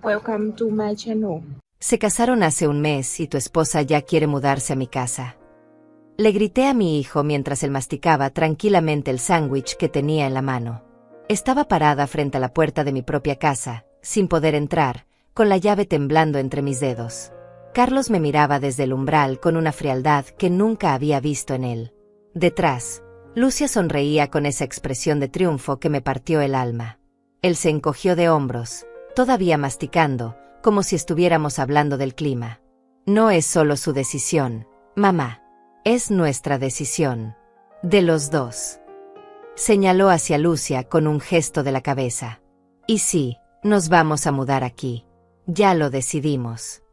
Welcome to my channel. Se casaron hace un mes y tu esposa ya quiere mudarse a mi casa. Le grité a mi hijo mientras él masticaba tranquilamente el sándwich que tenía en la mano. Estaba parada frente a la puerta de mi propia casa, sin poder entrar, con la llave temblando entre mis dedos. Carlos me miraba desde el umbral con una frialdad que nunca había visto en él. Detrás, Lucia sonreía con esa expresión de triunfo que me partió el alma. Él se encogió de hombros, todavía masticando, como si estuviéramos hablando del clima. No es solo su decisión, mamá. Es nuestra decisión. De los dos. Señaló hacia Lucia con un gesto de la cabeza. Y sí, nos vamos a mudar aquí. Ya lo decidimos.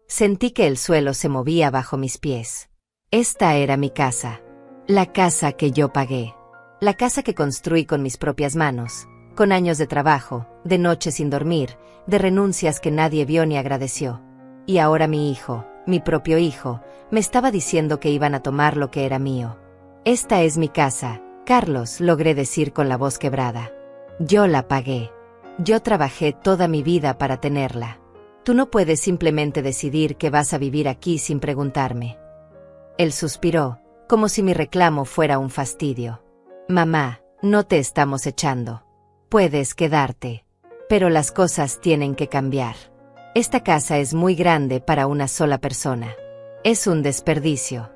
Sentí que el suelo se movía bajo mis pies. Esta era mi casa. La casa que yo pagué. La casa que construí con mis propias manos, con años de trabajo, de noches sin dormir, de renuncias que nadie vio ni agradeció. Y ahora mi hijo, mi propio hijo, me estaba diciendo que iban a tomar lo que era mío. Esta es mi casa, Carlos, logré decir con la voz quebrada. Yo la pagué. Yo trabajé toda mi vida para tenerla. Tú no puedes simplemente decidir que vas a vivir aquí sin preguntarme. Él suspiró, como si mi reclamo fuera un fastidio. Mamá, no te estamos echando. Puedes quedarte. Pero las cosas tienen que cambiar. Esta casa es muy grande para una sola persona. Es un desperdicio.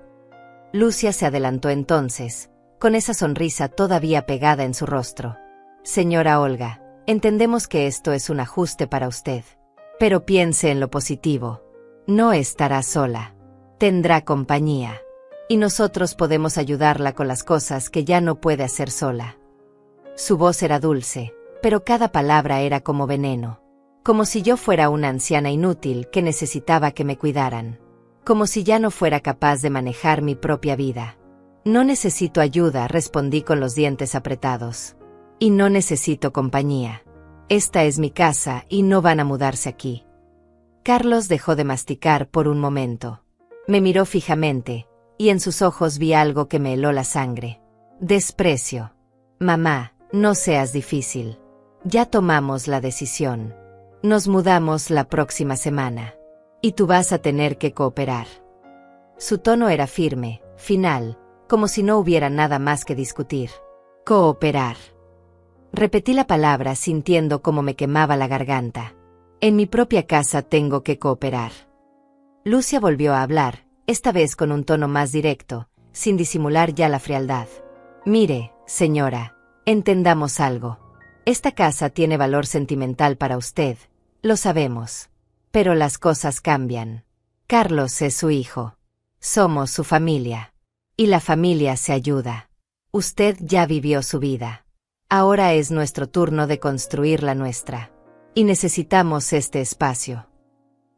Lucia se adelantó entonces, con esa sonrisa todavía pegada en su rostro. Señora Olga, entendemos que esto es un ajuste para usted. Pero piense en lo positivo. No estará sola. Tendrá compañía. Y nosotros podemos ayudarla con las cosas que ya no puede hacer sola. Su voz era dulce, pero cada palabra era como veneno. Como si yo fuera una anciana inútil que necesitaba que me cuidaran. Como si ya no fuera capaz de manejar mi propia vida. No necesito ayuda, respondí con los dientes apretados. Y no necesito compañía. Esta es mi casa y no van a mudarse aquí. Carlos dejó de masticar por un momento. Me miró fijamente, y en sus ojos vi algo que me heló la sangre. Desprecio. Mamá, no seas difícil. Ya tomamos la decisión. Nos mudamos la próxima semana. Y tú vas a tener que cooperar. Su tono era firme, final, como si no hubiera nada más que discutir. Cooperar. Repetí la palabra sintiendo cómo me quemaba la garganta. En mi propia casa tengo que cooperar. Lucia volvió a hablar, esta vez con un tono más directo, sin disimular ya la frialdad. Mire, señora, entendamos algo. Esta casa tiene valor sentimental para usted, lo sabemos. Pero las cosas cambian. Carlos es su hijo. Somos su familia. Y la familia se ayuda. Usted ya vivió su vida. Ahora es nuestro turno de construir la nuestra. Y necesitamos este espacio.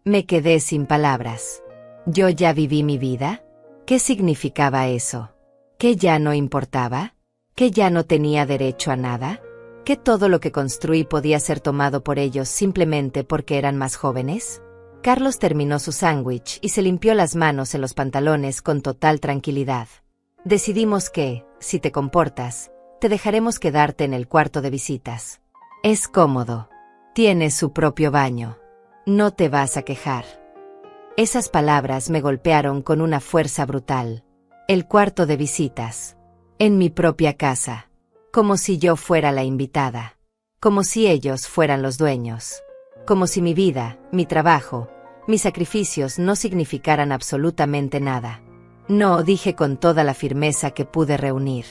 Me quedé sin palabras. ¿Yo ya viví mi vida? ¿Qué significaba eso? ¿Que ya no importaba? ¿Que ya no tenía derecho a nada? ¿Que todo lo que construí podía ser tomado por ellos simplemente porque eran más jóvenes? Carlos terminó su sándwich y se limpió las manos en los pantalones con total tranquilidad. Decidimos que, si te comportas, te dejaremos quedarte en el cuarto de visitas. Es cómodo. Tienes su propio baño. No te vas a quejar. Esas palabras me golpearon con una fuerza brutal. El cuarto de visitas. En mi propia casa. Como si yo fuera la invitada. Como si ellos fueran los dueños. Como si mi vida, mi trabajo, mis sacrificios no significaran absolutamente nada. No, dije con toda la firmeza que pude reunir.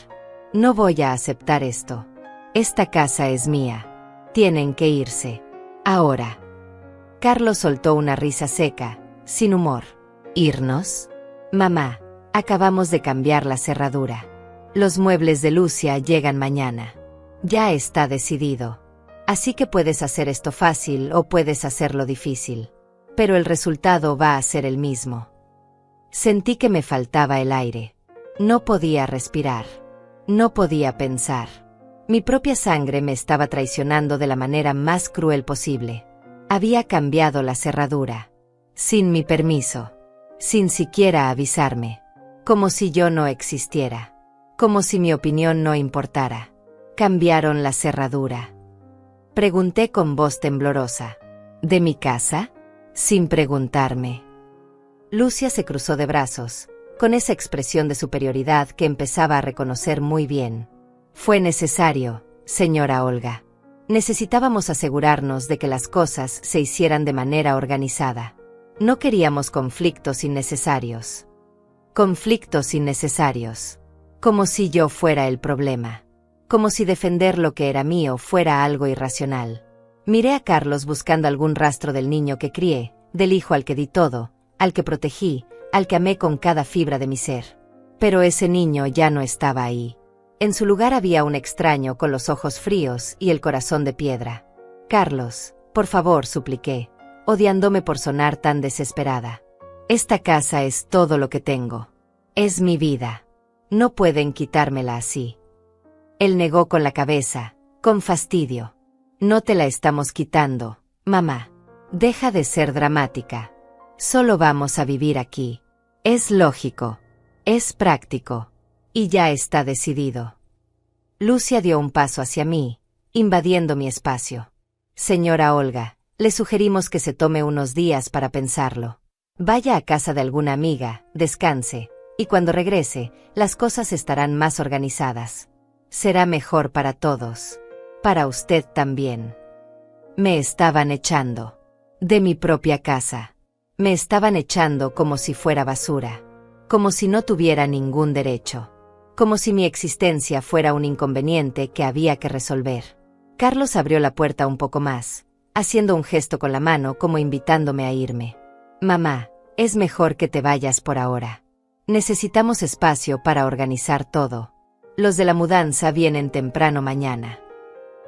No voy a aceptar esto. Esta casa es mía. Tienen que irse. Ahora. Carlos soltó una risa seca, sin humor. ¿Irnos? Mamá, acabamos de cambiar la cerradura. Los muebles de Lucia llegan mañana. Ya está decidido. Así que puedes hacer esto fácil o puedes hacerlo difícil. Pero el resultado va a ser el mismo. Sentí que me faltaba el aire. No podía respirar. No podía pensar. Mi propia sangre me estaba traicionando de la manera más cruel posible. Había cambiado la cerradura. Sin mi permiso. Sin siquiera avisarme. Como si yo no existiera. Como si mi opinión no importara. Cambiaron la cerradura. Pregunté con voz temblorosa. ¿De mi casa? Sin preguntarme. Lucia se cruzó de brazos, con esa expresión de superioridad que empezaba a reconocer muy bien. Fue necesario, señora Olga. Necesitábamos asegurarnos de que las cosas se hicieran de manera organizada. No queríamos conflictos innecesarios. Conflictos innecesarios. Como si yo fuera el problema. Como si defender lo que era mío fuera algo irracional. Miré a Carlos buscando algún rastro del niño que crié, del hijo al que di todo, al que protegí, al que amé con cada fibra de mi ser. Pero ese niño ya no estaba ahí. En su lugar había un extraño con los ojos fríos y el corazón de piedra. Carlos, por favor, supliqué, odiándome por sonar tan desesperada. Esta casa es todo lo que tengo. Es mi vida. No pueden quitármela así. Él negó con la cabeza, con fastidio. No te la estamos quitando, mamá. Deja de ser dramática. Solo vamos a vivir aquí. Es lógico. Es práctico. Y ya está decidido. Lucia dio un paso hacia mí, invadiendo mi espacio. Señora Olga, le sugerimos que se tome unos días para pensarlo. Vaya a casa de alguna amiga, descanse, y cuando regrese, las cosas estarán más organizadas. Será mejor para todos. Para usted también. Me estaban echando. De mi propia casa. Me estaban echando como si fuera basura. Como si no tuviera ningún derecho. Como si mi existencia fuera un inconveniente que había que resolver. Carlos abrió la puerta un poco más, haciendo un gesto con la mano como invitándome a irme. Mamá, es mejor que te vayas por ahora. Necesitamos espacio para organizar todo. Los de la mudanza vienen temprano mañana.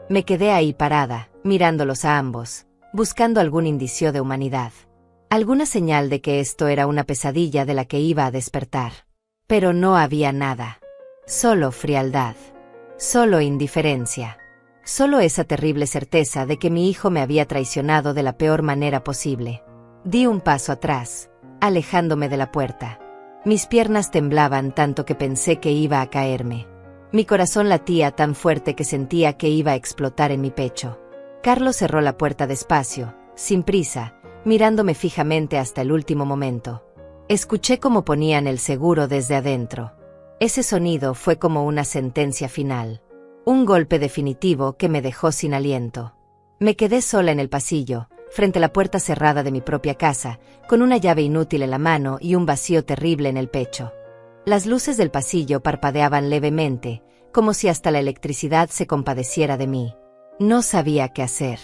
Me quedé ahí parada, mirándolos a ambos, buscando algún indicio de humanidad. Alguna señal de que esto era una pesadilla de la que iba a despertar. Pero no había nada. Solo frialdad. Solo indiferencia. Solo esa terrible certeza de que mi hijo me había traicionado de la peor manera posible. Di un paso atrás, alejándome de la puerta. Mis piernas temblaban tanto que pensé que iba a caerme. Mi corazón latía tan fuerte que sentía que iba a explotar en mi pecho. Carlos cerró la puerta despacio, sin prisa, mirándome fijamente hasta el último momento. Escuché cómo ponían el seguro desde adentro. Ese sonido fue como una sentencia final. Un golpe definitivo que me dejó sin aliento. Me quedé sola en el pasillo, frente a la puerta cerrada de mi propia casa, con una llave inútil en la mano y un vacío terrible en el pecho. Las luces del pasillo parpadeaban levemente, como si hasta la electricidad se compadeciera de mí. No sabía qué hacer.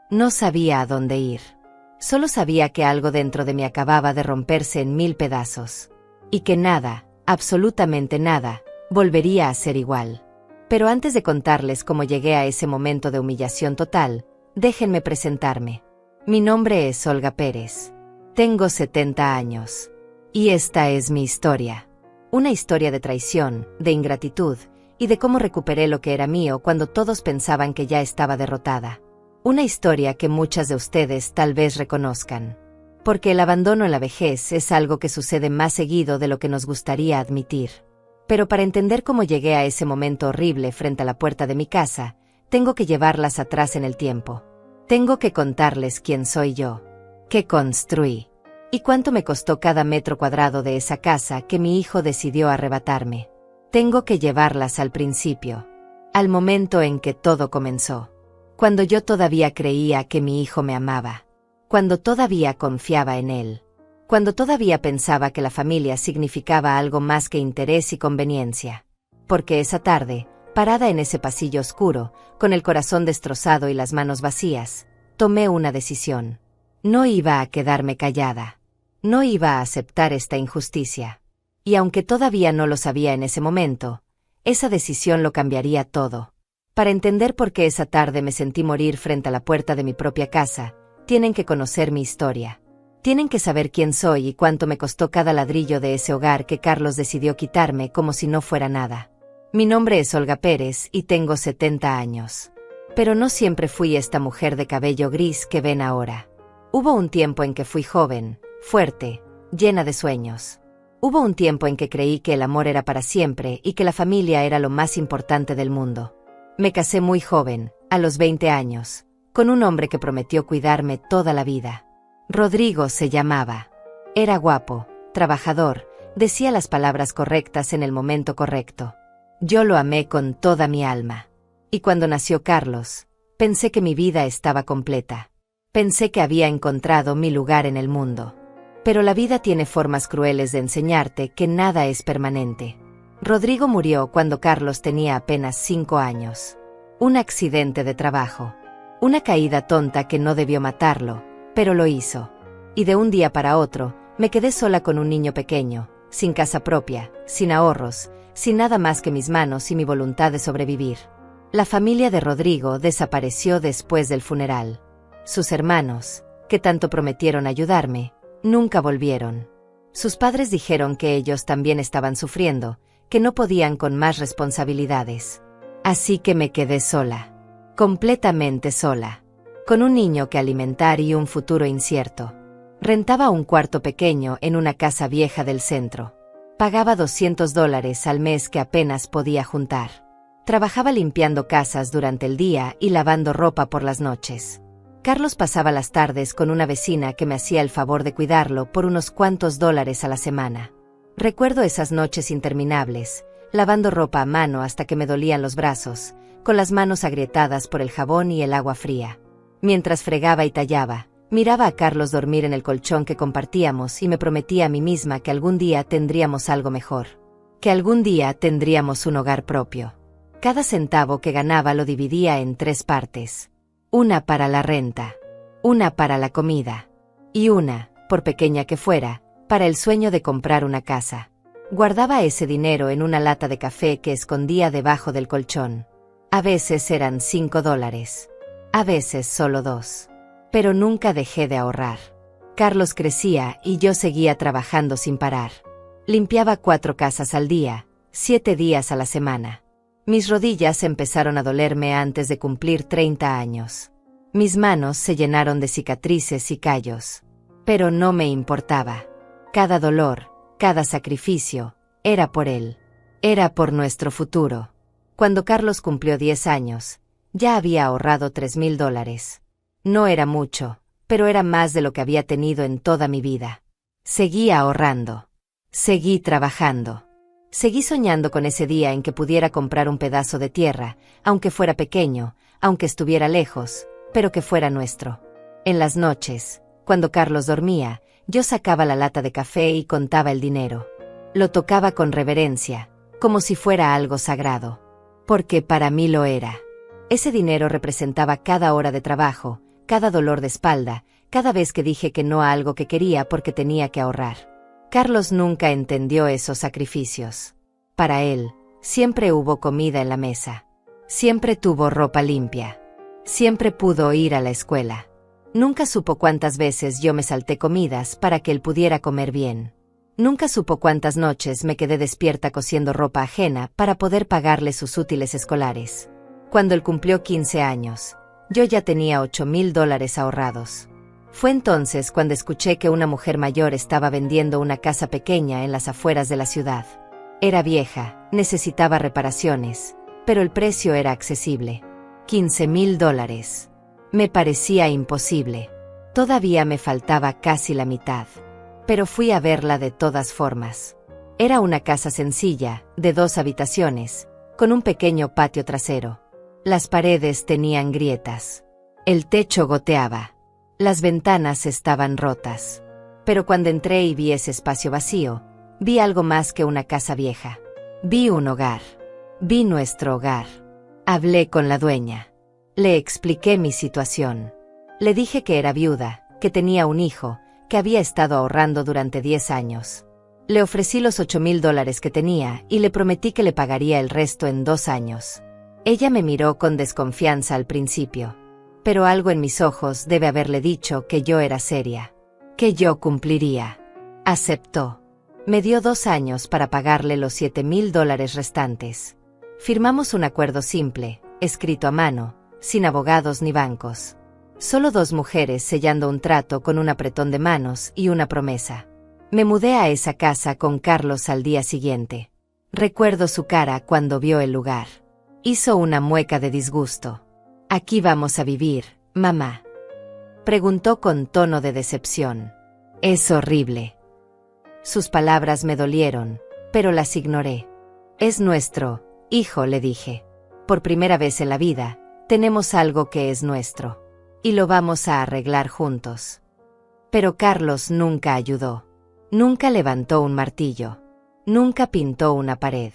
No sabía a dónde ir. Solo sabía que algo dentro de mí acababa de romperse en 1000 pedazos. Y que nada, absolutamente nada, volvería a ser igual. Pero antes de contarles cómo llegué a ese momento de humillación total, déjenme presentarme. Mi nombre es Olga Pérez. Tengo 70 años. Y esta es mi historia. Una historia de traición, de ingratitud, y de cómo recuperé lo que era mío cuando todos pensaban que ya estaba derrotada. Una historia que muchas de ustedes tal vez reconozcan. Porque el abandono en la vejez es algo que sucede más seguido de lo que nos gustaría admitir. Pero para entender cómo llegué a ese momento horrible frente a la puerta de mi casa, tengo que llevarlas atrás en el tiempo. Tengo que contarles quién soy yo, qué construí, y cuánto me costó cada metro cuadrado de esa casa que mi hijo decidió arrebatarme. Tengo que llevarlas al principio, al momento en que todo comenzó. Cuando yo todavía creía que mi hijo me amaba. Cuando todavía confiaba en él. Cuando todavía pensaba que la familia significaba algo más que interés y conveniencia. Porque esa tarde, parada en ese pasillo oscuro, con el corazón destrozado y las manos vacías, tomé una decisión. No iba a quedarme callada. No iba a aceptar esta injusticia. Y aunque todavía no lo sabía en ese momento, esa decisión lo cambiaría todo. Para entender por qué esa tarde me sentí morir frente a la puerta de mi propia casa, tienen que conocer mi historia. Tienen que saber quién soy y cuánto me costó cada ladrillo de ese hogar que Carlos decidió quitarme como si no fuera nada. Mi nombre es Olga Pérez y tengo 70 años. Pero no siempre fui esta mujer de cabello gris que ven ahora. Hubo un tiempo en que fui joven, fuerte, llena de sueños. Hubo un tiempo en que creí que el amor era para siempre y que la familia era lo más importante del mundo. Me casé muy joven, a los 20 años. con un hombre que prometió cuidarme toda la vida. Rodrigo se llamaba. Era guapo, trabajador, decía las palabras correctas en el momento correcto. Yo lo amé con toda mi alma. Y cuando nació Carlos, pensé que mi vida estaba completa. Pensé que había encontrado mi lugar en el mundo. Pero la vida tiene formas crueles de enseñarte que nada es permanente. Rodrigo murió cuando Carlos tenía apenas 5 años. Un accidente de trabajo. Una caída tonta que no debió matarlo, pero lo hizo. Y de un día para otro, me quedé sola con un niño pequeño, sin casa propia, sin ahorros, sin nada más que mis manos y mi voluntad de sobrevivir. La familia de Rodrigo desapareció después del funeral. Sus hermanos, que tanto prometieron ayudarme, nunca volvieron. Sus padres dijeron que ellos también estaban sufriendo, que no podían con más responsabilidades. Así que me quedé sola. Completamente sola. Con un niño que alimentar y un futuro incierto. Rentaba un cuarto pequeño en una casa vieja del centro. Pagaba $200 al mes que apenas podía juntar. Trabajaba limpiando casas durante el día y lavando ropa por las noches. Carlos pasaba las tardes con una vecina que me hacía el favor de cuidarlo por unos cuantos dólares a la semana. Recuerdo esas noches interminables, lavando ropa a mano hasta que me dolían los brazos, con las manos agrietadas por el jabón y el agua fría. Mientras fregaba y tallaba, miraba a Carlos dormir en el colchón que compartíamos y me prometía a mí misma que algún día tendríamos algo mejor. Que algún día tendríamos un hogar propio. Cada centavo que ganaba lo dividía en 3 partes. Una para la renta, una para la comida, y una, por pequeña que fuera, para el sueño de comprar una casa. Guardaba ese dinero en una lata de café que escondía debajo del colchón. A veces eran $5, a veces solo 2. Pero nunca dejé de ahorrar. Carlos crecía y yo seguía trabajando sin parar. Limpiaba 4 casas al día, 7 días a la semana. Mis rodillas empezaron a dolerme antes de cumplir 30 años. Mis manos se llenaron de cicatrices y callos. Pero no me importaba. Cada dolor, cada sacrificio, era por él. Era por nuestro futuro. Cuando Carlos cumplió 10 años, ya había ahorrado $3,000. No era mucho, pero era más de lo que había tenido en toda mi vida. Seguí ahorrando. Seguí trabajando. Seguí soñando con ese día en que pudiera comprar un pedazo de tierra, aunque fuera pequeño, aunque estuviera lejos, pero que fuera nuestro. En las noches, cuando Carlos dormía, yo sacaba la lata de café y contaba el dinero. Lo tocaba con reverencia, como si fuera algo sagrado. Porque para mí lo era. Ese dinero representaba cada hora de trabajo, cada dolor de espalda, cada vez que dije que no a algo que quería porque tenía que ahorrar. Carlos nunca entendió esos sacrificios. Para él, siempre hubo comida en la mesa. Siempre tuvo ropa limpia. Siempre pudo ir a la escuela. Nunca supo cuántas veces yo me salté comidas para que él pudiera comer bien. Nunca supo cuántas noches me quedé despierta cosiendo ropa ajena para poder pagarle sus útiles escolares. Cuando él cumplió 15 años, yo ya tenía $8,000 ahorrados. Fue entonces cuando escuché que una mujer mayor estaba vendiendo una casa pequeña en las afueras de la ciudad. Era vieja, necesitaba reparaciones, pero el precio era accesible. $15,000. Me parecía imposible. Todavía me faltaba casi la mitad. Pero fui a verla de todas formas. Era una casa sencilla, de 2 habitaciones, con un pequeño patio trasero. Las paredes tenían grietas. El techo goteaba. Las ventanas estaban rotas. Pero cuando entré y vi ese espacio vacío, vi algo más que una casa vieja. Vi un hogar. Vi nuestro hogar. Hablé con la dueña. Le expliqué mi situación. Le dije que era viuda, que tenía un hijo, que había estado ahorrando durante 10 años. Le ofrecí los $8,000 que tenía y le prometí que le pagaría el resto en 2 años. Ella me miró con desconfianza al principio. Pero algo en mis ojos debe haberle dicho que yo era seria. Que yo cumpliría. Aceptó. Me dio 2 años para pagarle los $7,000 restantes. Firmamos un acuerdo simple, escrito a mano, sin abogados ni bancos. Solo 2 mujeres sellando un trato con un apretón de manos y una promesa. Me mudé a esa casa con Carlos al día siguiente. Recuerdo su cara cuando vio el lugar. Hizo una mueca de disgusto. Aquí vamos a vivir, mamá? Preguntó con tono de decepción. Es horrible. Sus palabras me dolieron, pero las ignoré. Es nuestro, hijo, le dije. Por primera vez en la vida, tenemos algo que es nuestro. Y lo vamos a arreglar juntos. Pero Carlos nunca ayudó. Nunca levantó un martillo. Nunca pintó una pared.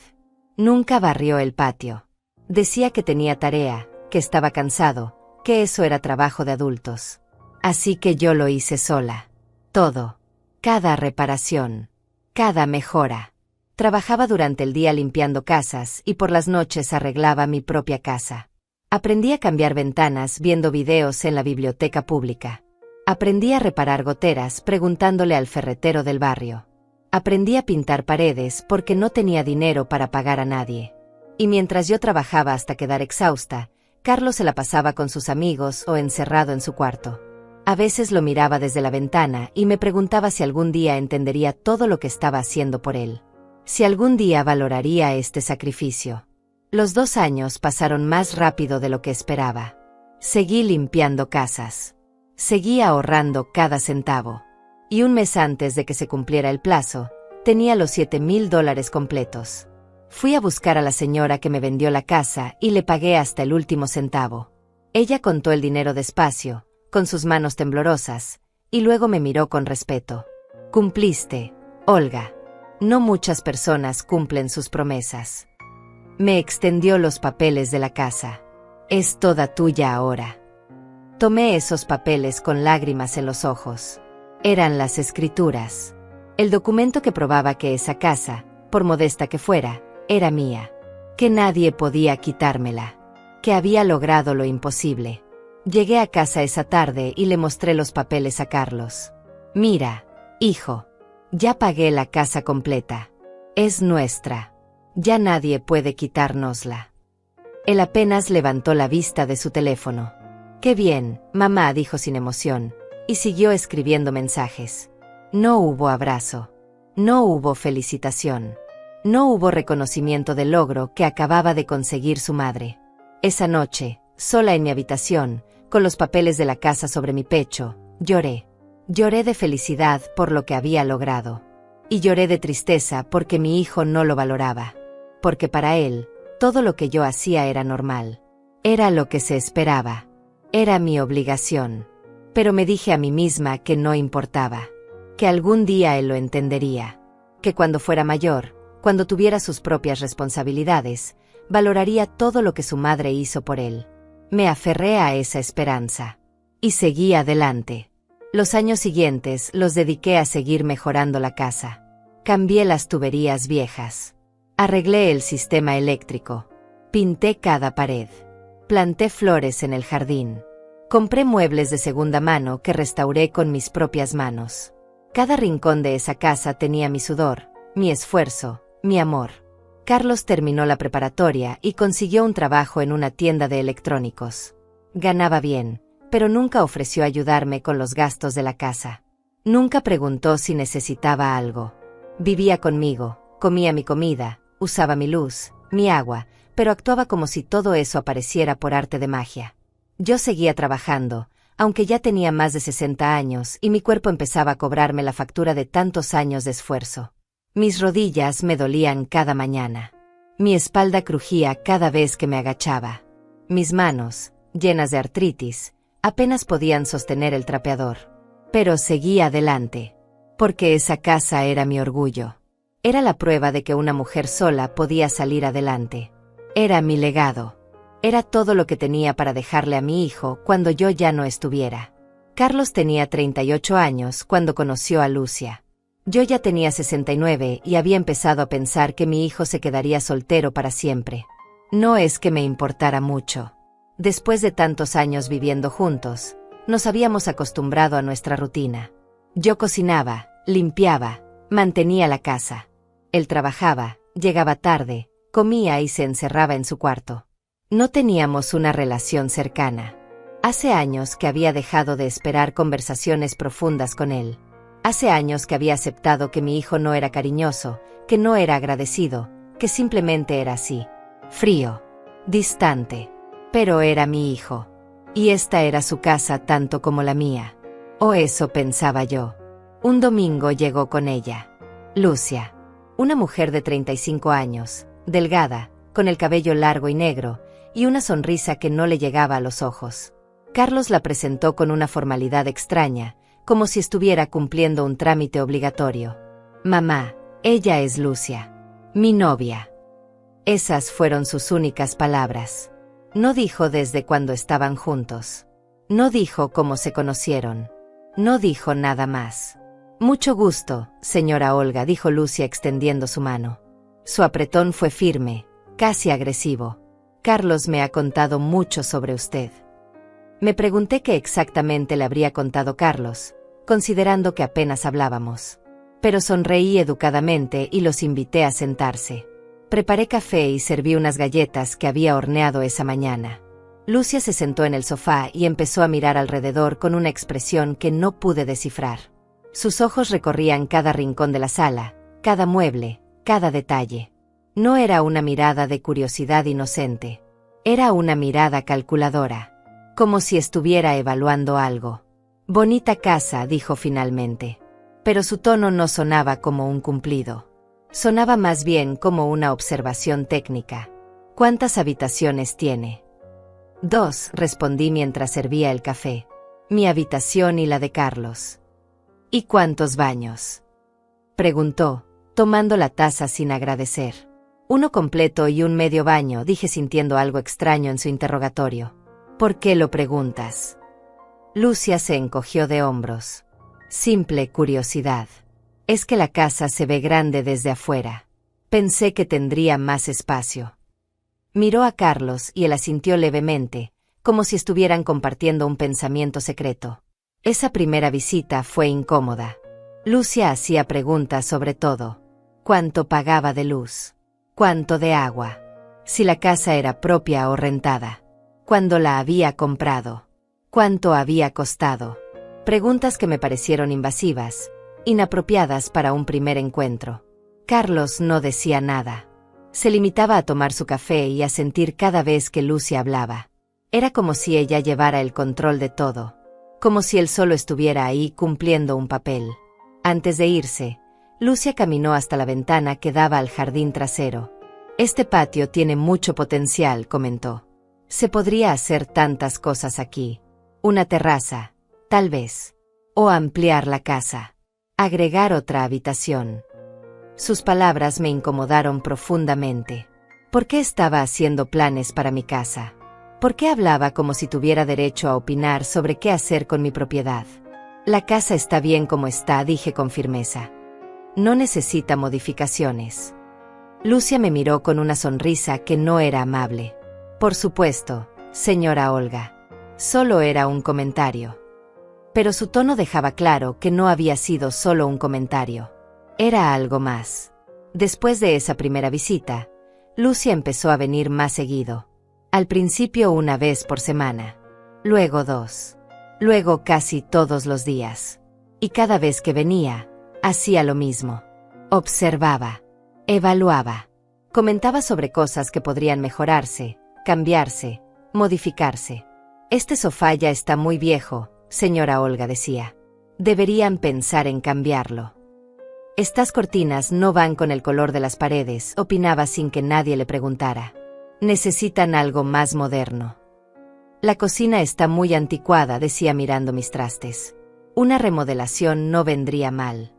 Nunca barrió el patio. Decía que tenía tarea, que estaba cansado, que eso era trabajo de adultos. Así que yo lo hice sola. Todo. Cada reparación. Cada mejora. Trabajaba durante el día limpiando casas y por las noches arreglaba mi propia casa. Aprendí a cambiar ventanas viendo videos en la biblioteca pública. Aprendí a reparar goteras preguntándole al ferretero del barrio. Aprendí a pintar paredes porque no tenía dinero para pagar a nadie. Y mientras yo trabajaba hasta quedar exhausta, Carlos se la pasaba con sus amigos o encerrado en su cuarto. A veces lo miraba desde la ventana y me preguntaba si algún día entendería todo lo que estaba haciendo por él. Si algún día valoraría este sacrificio. Los 2 años pasaron más rápido de lo que esperaba. Seguí limpiando casas. Seguí ahorrando cada centavo. Y un mes antes de que se cumpliera el plazo, tenía los $7,000 completos. Fui a buscar a la señora que me vendió la casa y le pagué hasta el último centavo. Ella contó el dinero despacio, con sus manos temblorosas, y luego me miró con respeto. Cumpliste, Olga. No muchas personas cumplen sus promesas. Me extendió los papeles de la casa. Es toda tuya ahora. Tomé esos papeles con lágrimas en los ojos. Eran las escrituras. El documento que probaba que esa casa, por modesta que fuera, era mía. Que nadie podía quitármela. Que había logrado lo imposible. Llegué a casa esa tarde y le mostré los papeles a Carlos. Mira, hijo. Ya pagué la casa completa. Es nuestra. Ya nadie puede quitárnosla. Él apenas levantó la vista de su teléfono. Qué bien, mamá, dijo sin emoción, y siguió escribiendo mensajes. No hubo abrazo. No hubo felicitación. No hubo reconocimiento del logro que acababa de conseguir su madre. Esa noche, sola en mi habitación, con los papeles de la casa sobre mi pecho, lloré. Lloré de felicidad por lo que había logrado. Y lloré de tristeza porque mi hijo no lo valoraba. Porque para él, todo lo que yo hacía era normal. Era lo que se esperaba. Era mi obligación. Pero me dije a mí misma que no importaba. Que algún día él lo entendería. Que cuando fuera mayor, cuando tuviera sus propias responsabilidades, valoraría todo lo que su madre hizo por él. Me aferré a esa esperanza. Y seguí adelante. Los años siguientes los dediqué a seguir mejorando la casa. Cambié las tuberías viejas. Arreglé el sistema eléctrico. Pinté cada pared. Planté flores en el jardín. Compré muebles de segunda mano que restauré con mis propias manos. Cada rincón de esa casa tenía mi sudor, mi esfuerzo, mi amor. Carlos terminó la preparatoria y consiguió un trabajo en una tienda de electrónicos. Ganaba bien, pero nunca ofreció ayudarme con los gastos de la casa. Nunca preguntó si necesitaba algo. Vivía conmigo, comía mi comida, usaba mi luz, mi agua, pero actuaba como si todo eso apareciera por arte de magia. Yo seguía trabajando, aunque ya tenía más de 60 años y mi cuerpo empezaba a cobrarme la factura de tantos años de esfuerzo. Mis rodillas me dolían cada mañana. Mi espalda crujía cada vez que me agachaba. Mis manos, llenas de artritis, apenas podían sostener el trapeador. Pero seguí adelante. Porque esa casa era mi orgullo. Era la prueba de que una mujer sola podía salir adelante. Era mi legado. Era todo lo que tenía para dejarle a mi hijo cuando yo ya no estuviera. Carlos tenía 38 años cuando conoció a Lucia. Yo ya tenía 69 y había empezado a pensar que mi hijo se quedaría soltero para siempre. No es que me importara mucho. Después de tantos años viviendo juntos, nos habíamos acostumbrado a nuestra rutina. Yo cocinaba, limpiaba, mantenía la casa. Él trabajaba, llegaba tarde, comía y se encerraba en su cuarto. No teníamos una relación cercana. Hace años que había dejado de esperar conversaciones profundas con él. Hace años que había aceptado que mi hijo no era cariñoso, que no era agradecido, que simplemente era así. Frío. Distante. Pero era mi hijo. Y esta era su casa tanto como la mía. O eso pensaba yo. Un domingo llegó con ella Lucia, una mujer de 35 años, delgada, con el cabello largo y negro, y una sonrisa que no le llegaba a los ojos. Carlos la presentó con una formalidad extraña, como si estuviera cumpliendo un trámite obligatorio. Mamá, ella es Lucia, mi novia. Esas fueron sus únicas palabras. No dijo desde cuándo estaban juntos. No dijo cómo se conocieron. No dijo nada más. Mucho gusto, señora Olga, dijo Lucia extendiendo su mano. Su apretón fue firme, casi agresivo. Carlos me ha contado mucho sobre usted. Me pregunté qué exactamente le habría contado Carlos, considerando que apenas hablábamos. Pero sonreí educadamente y los invité a sentarse. Preparé café y serví unas galletas que había horneado esa mañana. Lucia se sentó en el sofá y empezó a mirar alrededor con una expresión que no pude descifrar. Sus ojos recorrían cada rincón de la sala, cada mueble, cada detalle. No era una mirada de curiosidad inocente. Era una mirada calculadora, como si estuviera evaluando algo. Bonita casa, dijo finalmente. Pero su tono no sonaba como un cumplido. Sonaba más bien como una observación técnica. ¿Cuántas habitaciones tiene? 2, respondí mientras servía el café. Mi habitación y la de Carlos. ¿Y cuántos baños? Preguntó, tomando la taza sin agradecer. 1 completo y un medio baño, dije sintiendo algo extraño en su interrogatorio. ¿Por qué lo preguntas? Lucia se encogió de hombros. Simple curiosidad. Es que la casa se ve grande desde afuera. Pensé que tendría más espacio. Miró a Carlos y él asintió levemente, como si estuvieran compartiendo un pensamiento secreto. Esa primera visita fue incómoda. Lucia hacía preguntas sobre todo. ¿Cuánto pagaba de luz? ¿Cuánto de agua? Si la casa era propia o rentada. ¿Cuándo la había comprado? ¿Cuánto había costado? Preguntas que me parecieron invasivas, inapropiadas para un primer encuentro. Carlos no decía nada. Se limitaba a tomar su café y a sentir cada vez que Lucia hablaba. Era como si ella llevara el control de todo. Como si él solo estuviera ahí cumpliendo un papel. Antes de irse, Lucia caminó hasta la ventana que daba al jardín trasero. Este patio tiene mucho potencial, comentó. Se podría hacer tantas cosas aquí. Una terraza, tal vez. O ampliar la casa. Agregar otra habitación. Sus palabras me incomodaron profundamente. ¿Por qué estaba haciendo planes para mi casa? ¿Por qué hablaba como si tuviera derecho a opinar sobre qué hacer con mi propiedad? La casa está bien como está, dije con firmeza. No necesita modificaciones. Lucia me miró con una sonrisa que no era amable. Por supuesto, señora Olga. Solo era un comentario. Pero su tono dejaba claro que no había sido solo un comentario. Era algo más. Después de esa primera visita, Lucia empezó a venir más seguido. Al principio 1 vez por semana. Luego 2. Luego casi todos los días. Y cada vez que venía, hacía lo mismo. Observaba. Evaluaba. Comentaba sobre cosas que podrían mejorarse, cambiarse, modificarse. Este sofá ya está muy viejo, señora Olga decía. Deberían pensar en cambiarlo. Estas cortinas no van con el color de las paredes, opinaba sin que nadie le preguntara. Necesitan algo más moderno. La cocina está muy anticuada, decía mirando mis trastes. Una remodelación no vendría mal.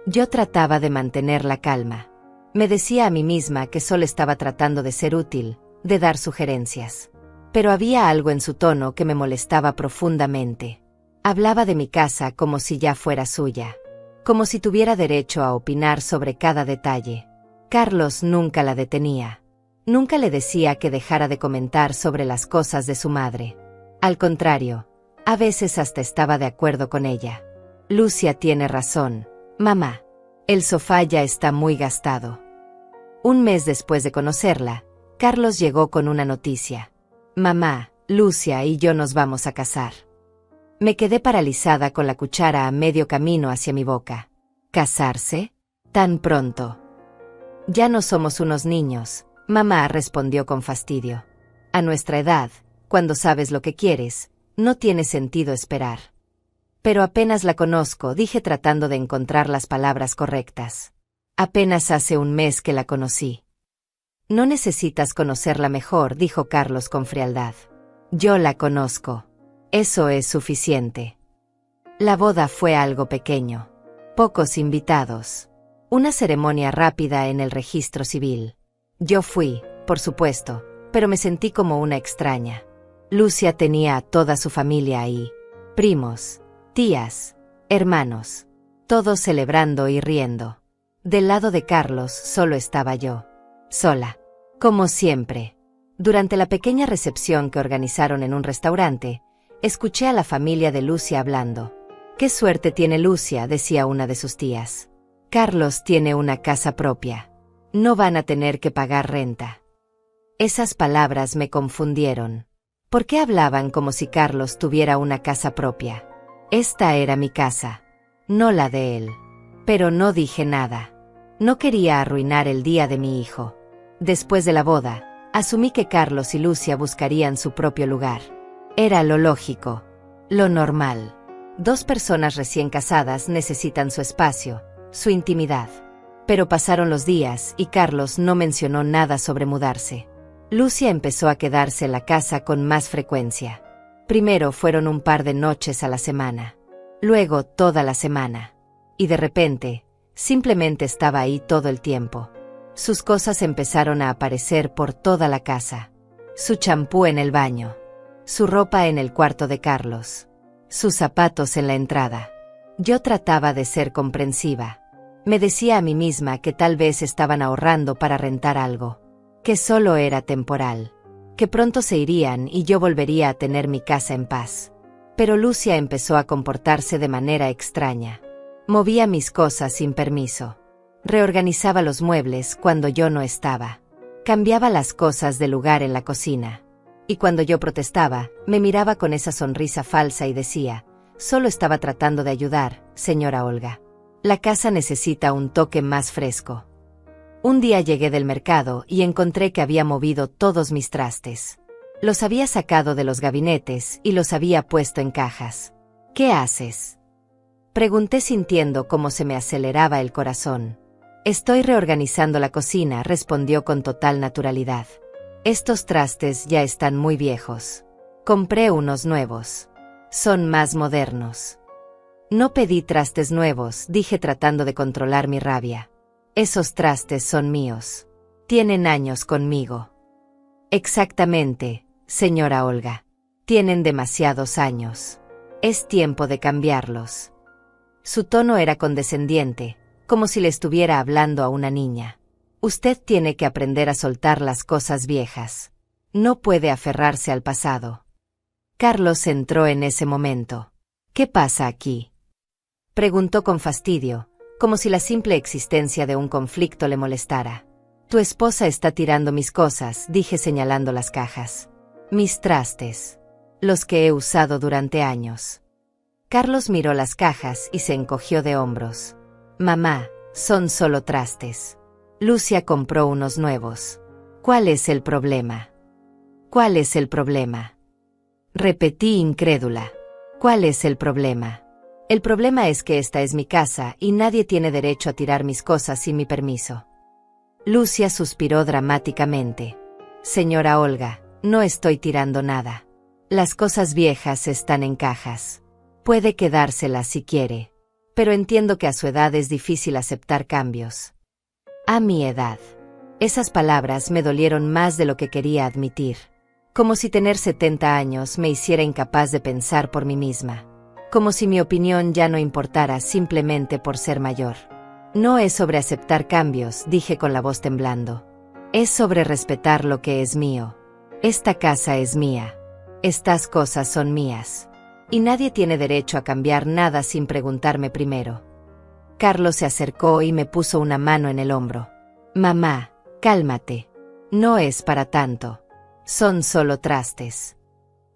Yo trataba de mantener la calma. Me decía a mí misma que solo estaba tratando de ser útil, de dar sugerencias. Pero había algo en su tono que me molestaba profundamente. Hablaba de mi casa como si ya fuera suya. Como si tuviera derecho a opinar sobre cada detalle. Carlos nunca la detenía. Nunca le decía que dejara de comentar sobre las cosas de su madre. Al contrario, a veces hasta estaba de acuerdo con ella. Lucia tiene razón, mamá. El sofá ya está muy gastado. 1 mes después de conocerla, Carlos llegó con una noticia. Mamá, Lucia y yo nos vamos a casar. Me quedé paralizada con la cuchara a medio camino hacia mi boca. ¿Casarse? ¿Tan pronto? Ya no somos unos niños, mamá respondió con fastidio. A nuestra edad, cuando sabes lo que quieres, no tiene sentido esperar. Pero apenas la conozco, dije tratando de encontrar las palabras correctas. Apenas hace un mes que la conocí. No necesitas conocerla mejor, dijo Carlos con frialdad. Yo la conozco. Eso es suficiente. La boda fue algo pequeño. Pocos invitados. Una ceremonia rápida en el registro civil. Yo fui, por supuesto, pero me sentí como una extraña. Lucia tenía a toda su familia ahí. Primos, tías, hermanos. Todos celebrando y riendo. Del lado de Carlos solo estaba yo. Sola. Como siempre. Durante la pequeña recepción que organizaron en un restaurante, escuché a la familia de Lucia hablando. «Qué suerte tiene Lucia», decía una de sus tías. «Carlos tiene una casa propia. No van a tener que pagar renta». Esas palabras me confundieron. ¿Por qué hablaban como si Carlos tuviera una casa propia? Esta era mi casa, no la de él. Pero no dije nada. No quería arruinar el día de mi hijo. Después de la boda, asumí que Carlos y Lucia buscarían su propio lugar. Era lo lógico, lo normal. Dos personas recién casadas necesitan su espacio, su intimidad. Pero pasaron los días y Carlos no mencionó nada sobre mudarse. Lucia empezó a quedarse en la casa con más frecuencia. Primero fueron un par de noches a la semana. Luego toda la semana. Y de repente, simplemente estaba ahí todo el tiempo. Sus cosas empezaron a aparecer por toda la casa. Su champú en el baño. Su ropa en el cuarto de Carlos. Sus zapatos en la entrada. Yo trataba de ser comprensiva. Me decía a mí misma que tal vez estaban ahorrando para rentar algo. Que solo era temporal. Que pronto se irían y yo volvería a tener mi casa en paz. Pero Lucia empezó a comportarse de manera extraña. Movía mis cosas sin permiso. Reorganizaba los muebles cuando yo no estaba. Cambiaba las cosas de lugar en la cocina. Y cuando yo protestaba, me miraba con esa sonrisa falsa y decía, solo estaba tratando de ayudar, señora Olga. La casa necesita un toque más fresco. Un día llegué del mercado y encontré que había movido todos mis trastes. Los había sacado de los gabinetes y los había puesto en cajas. ¿Qué haces?, pregunté sintiendo cómo se me aceleraba el corazón. Estoy reorganizando la cocina, respondió con total naturalidad. Estos trastes ya están muy viejos. Compré unos nuevos. Son más modernos. No pedí trastes nuevos, dije tratando de controlar mi rabia. Esos trastes son míos. Tienen años conmigo. Exactamente, señora Olga. Tienen demasiados años. Es tiempo de cambiarlos. Su tono era condescendiente, como si le estuviera hablando a una niña. Usted tiene que aprender a soltar las cosas viejas. No puede aferrarse al pasado. Carlos entró en ese momento. ¿Qué pasa aquí?, preguntó con fastidio, como si la simple existencia de un conflicto le molestara. Tu esposa está tirando mis cosas, dije señalando las cajas. Mis trastes. Los que he usado durante años. Carlos miró las cajas y se encogió de hombros. Mamá, son solo trastes. Lucia compró unos nuevos. ¿Cuál es el problema? ¿Cuál es el problema?, repetí incrédula. ¿Cuál es el problema? El problema es que esta es mi casa y nadie tiene derecho a tirar mis cosas sin mi permiso. Lucia suspiró dramáticamente. Señora Olga, no estoy tirando nada. Las cosas viejas están en cajas. Puede quedárselas si quiere. Pero entiendo que a su edad es difícil aceptar cambios. A mi edad. Esas palabras me dolieron más de lo que quería admitir. Como si tener 70 años me hiciera incapaz de pensar por mí misma. Como si mi opinión ya no importara simplemente por ser mayor. No es sobre aceptar cambios, dije con la voz temblando. Es sobre respetar lo que es mío. Esta casa es mía. Estas cosas son mías. Y nadie tiene derecho a cambiar nada sin preguntarme primero. Carlos se acercó y me puso una mano en el hombro. Mamá, cálmate. No es para tanto. Son solo trastes.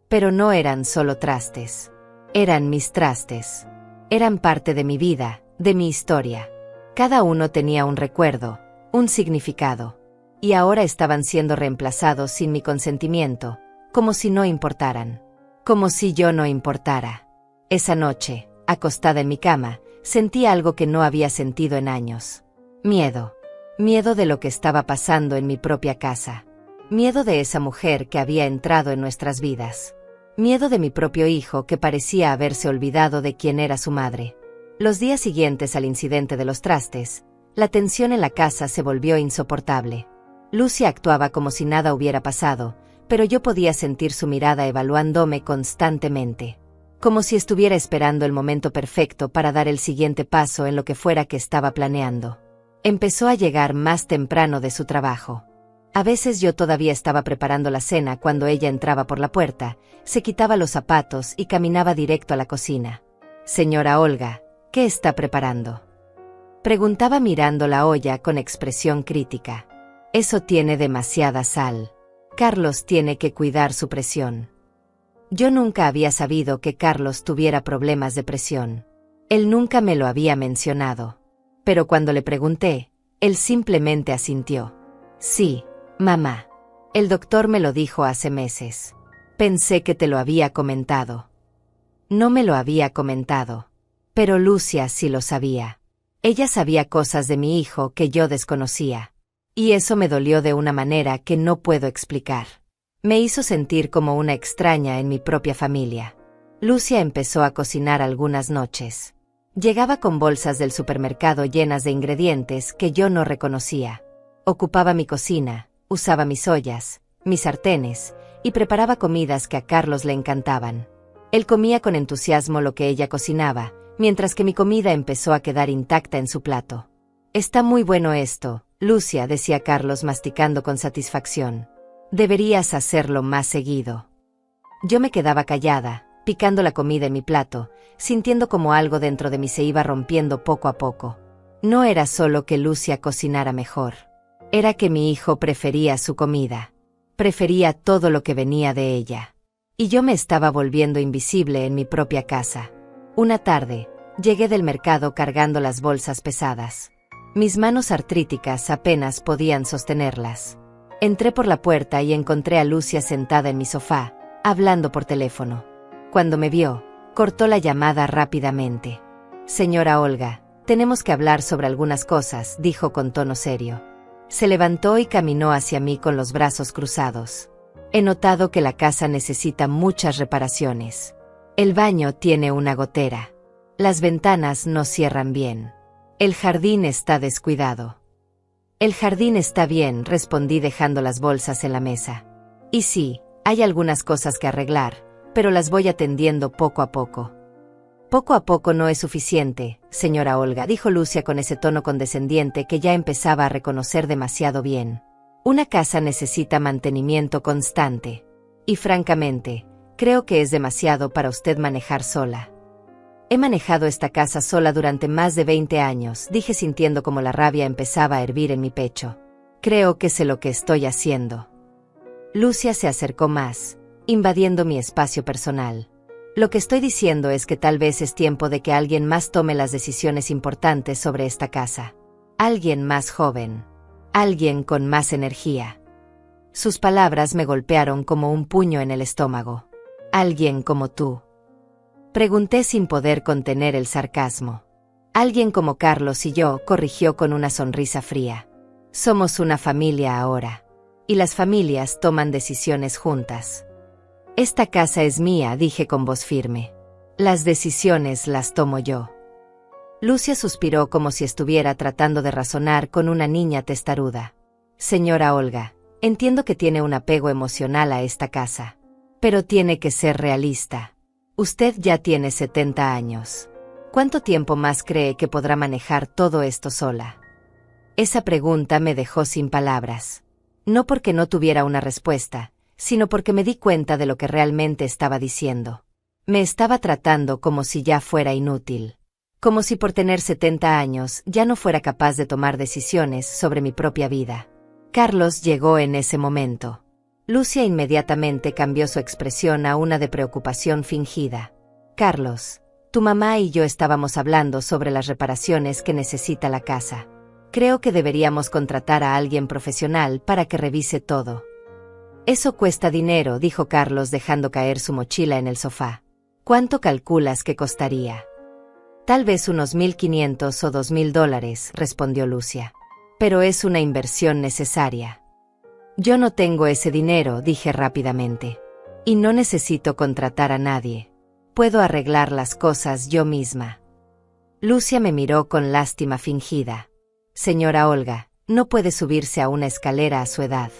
Pero no eran solo trastes. Eran mis trastes. Eran parte de mi vida, de mi historia. Cada uno tenía un recuerdo, un significado. Y ahora estaban siendo reemplazados sin mi consentimiento, como si no importaran. Como si yo no importara. Esa noche, acostada en mi cama, sentí algo que no había sentido en años. Miedo. Miedo de lo que estaba pasando en mi propia casa. Miedo de esa mujer que había entrado en nuestras vidas. Miedo de mi propio hijo que parecía haberse olvidado de quién era su madre. Los días siguientes al incidente de los trastes, la tensión en la casa se volvió insoportable. Lucia actuaba como si nada hubiera pasado, pero yo podía sentir su mirada evaluándome constantemente. Como si estuviera esperando el momento perfecto para dar el siguiente paso en lo que fuera que estaba planeando. Empezó a llegar más temprano de su trabajo. A veces yo todavía estaba preparando la cena cuando ella entraba por la puerta, se quitaba los zapatos y caminaba directo a la cocina. «Señora Olga, ¿qué está preparando?», preguntaba mirando la olla con expresión crítica. «Eso tiene demasiada sal. Carlos tiene que cuidar su presión». Yo nunca había sabido que Carlos tuviera problemas de presión. Él nunca me lo había mencionado. Pero cuando le pregunté, él simplemente asintió. «Sí, mamá. El doctor me lo dijo hace meses. Pensé que te lo había comentado». No me lo había comentado. Pero Lucia sí lo sabía. Ella sabía cosas de mi hijo que yo desconocía. Y eso me dolió de una manera que no puedo explicar. Me hizo sentir como una extraña en mi propia familia. Lucia empezó a cocinar algunas noches. Llegaba con bolsas del supermercado llenas de ingredientes que yo no reconocía. Ocupaba mi cocina, usaba mis ollas, mis sartenes, y preparaba comidas que a Carlos le encantaban. Él comía con entusiasmo lo que ella cocinaba, mientras que mi comida empezó a quedar intacta en su plato. «Está muy bueno esto, Lucia», decía Carlos masticando con satisfacción. «Deberías hacerlo más seguido». Yo me quedaba callada, picando la comida en mi plato, sintiendo como algo dentro de mí se iba rompiendo poco a poco. No era solo que Lucia cocinara mejor. Era que mi hijo prefería su comida. Prefería todo lo que venía de ella. Y yo me estaba volviendo invisible en mi propia casa. Una tarde, llegué del mercado cargando las bolsas pesadas. Mis manos artríticas apenas podían sostenerlas. Entré por la puerta y encontré a Lucia sentada en mi sofá, hablando por teléfono. Cuando me vio, cortó la llamada rápidamente. «Señora Olga, tenemos que hablar sobre algunas cosas», dijo con tono serio. Se levantó y caminó hacia mí con los brazos cruzados. «He notado que la casa necesita muchas reparaciones. El baño tiene una gotera. Las ventanas no cierran bien. El jardín está descuidado». «El jardín está bien», respondí dejando las bolsas en la mesa. «Y sí, hay algunas cosas que arreglar, pero las voy atendiendo poco a poco». «Poco a poco no es suficiente, señora Olga», dijo Lucia con ese tono condescendiente que ya empezaba a reconocer demasiado bien. «Una casa necesita mantenimiento constante. Y francamente, creo que es demasiado para usted manejar sola». «He manejado esta casa sola durante más de 20 años», dije sintiendo como la rabia empezaba a hervir en mi pecho. «Creo que sé lo que estoy haciendo». Lucia se acercó más, invadiendo mi espacio personal. «Lo que estoy diciendo es que tal vez es tiempo de que alguien más tome las decisiones importantes sobre esta casa. Alguien más joven. Alguien con más energía». Sus palabras me golpearon como un puño en el estómago. «Alguien como tú». Pregunté sin poder contener el sarcasmo. «Alguien como Carlos y yo», corrigió con una sonrisa fría. «Somos una familia ahora. Y las familias toman decisiones juntas». «Esta casa es mía», dije con voz firme. «Las decisiones las tomo yo». Lucia suspiró como si estuviera tratando de razonar con una niña testaruda. «Señora Olga, entiendo que tiene un apego emocional a esta casa. Pero tiene que ser realista. Usted ya tiene 70 años. ¿Cuánto tiempo más cree que podrá manejar todo esto sola?». Esa pregunta me dejó sin palabras. No porque no tuviera una respuesta, sino porque me di cuenta de lo que realmente estaba diciendo. Me estaba tratando como si ya fuera inútil. Como si por tener 70 años ya no fuera capaz de tomar decisiones sobre mi propia vida. Carlos llegó en ese momento. Lucia inmediatamente cambió su expresión a una de preocupación fingida. «Carlos, tu mamá y yo estábamos hablando sobre las reparaciones que necesita la casa. Creo que deberíamos contratar a alguien profesional para que revise todo». Eso cuesta dinero, dijo Carlos dejando caer su mochila en el sofá. ¿Cuánto calculas que costaría? Tal vez unos 1.500 o 2.000 dólares, respondió Lucia. Pero es una inversión necesaria. Yo no tengo ese dinero, dije rápidamente. Y no necesito contratar a nadie. Puedo arreglar las cosas yo misma. Lucia me miró con lástima fingida. Señora Olga, no puede subirse a una escalera a su edad.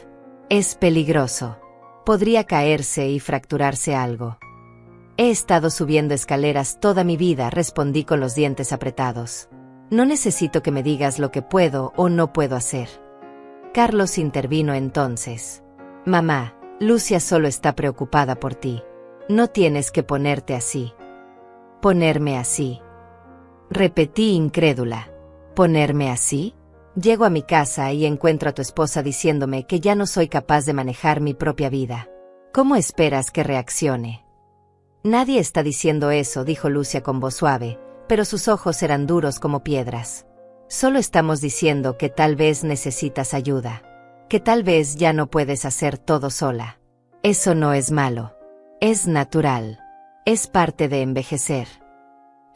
Es peligroso. Podría caerse y fracturarse algo. He estado subiendo escaleras toda mi vida, respondí con los dientes apretados. No necesito que me digas lo que puedo o no puedo hacer. Carlos intervino entonces. Mamá, Lucia solo está preocupada por ti. No tienes que ponerte así. ¿Ponerme así? Repetí incrédula. ¿Ponerme así? Llego a mi casa y encuentro a tu esposa diciéndome que ya no soy capaz de manejar mi propia vida. ¿Cómo esperas que reaccione? Nadie está diciendo eso, dijo Lucia con voz suave, pero sus ojos eran duros como piedras. Solo estamos diciendo que tal vez necesitas ayuda. Que tal vez ya no puedes hacer todo sola. Eso no es malo. Es natural. Es parte de envejecer.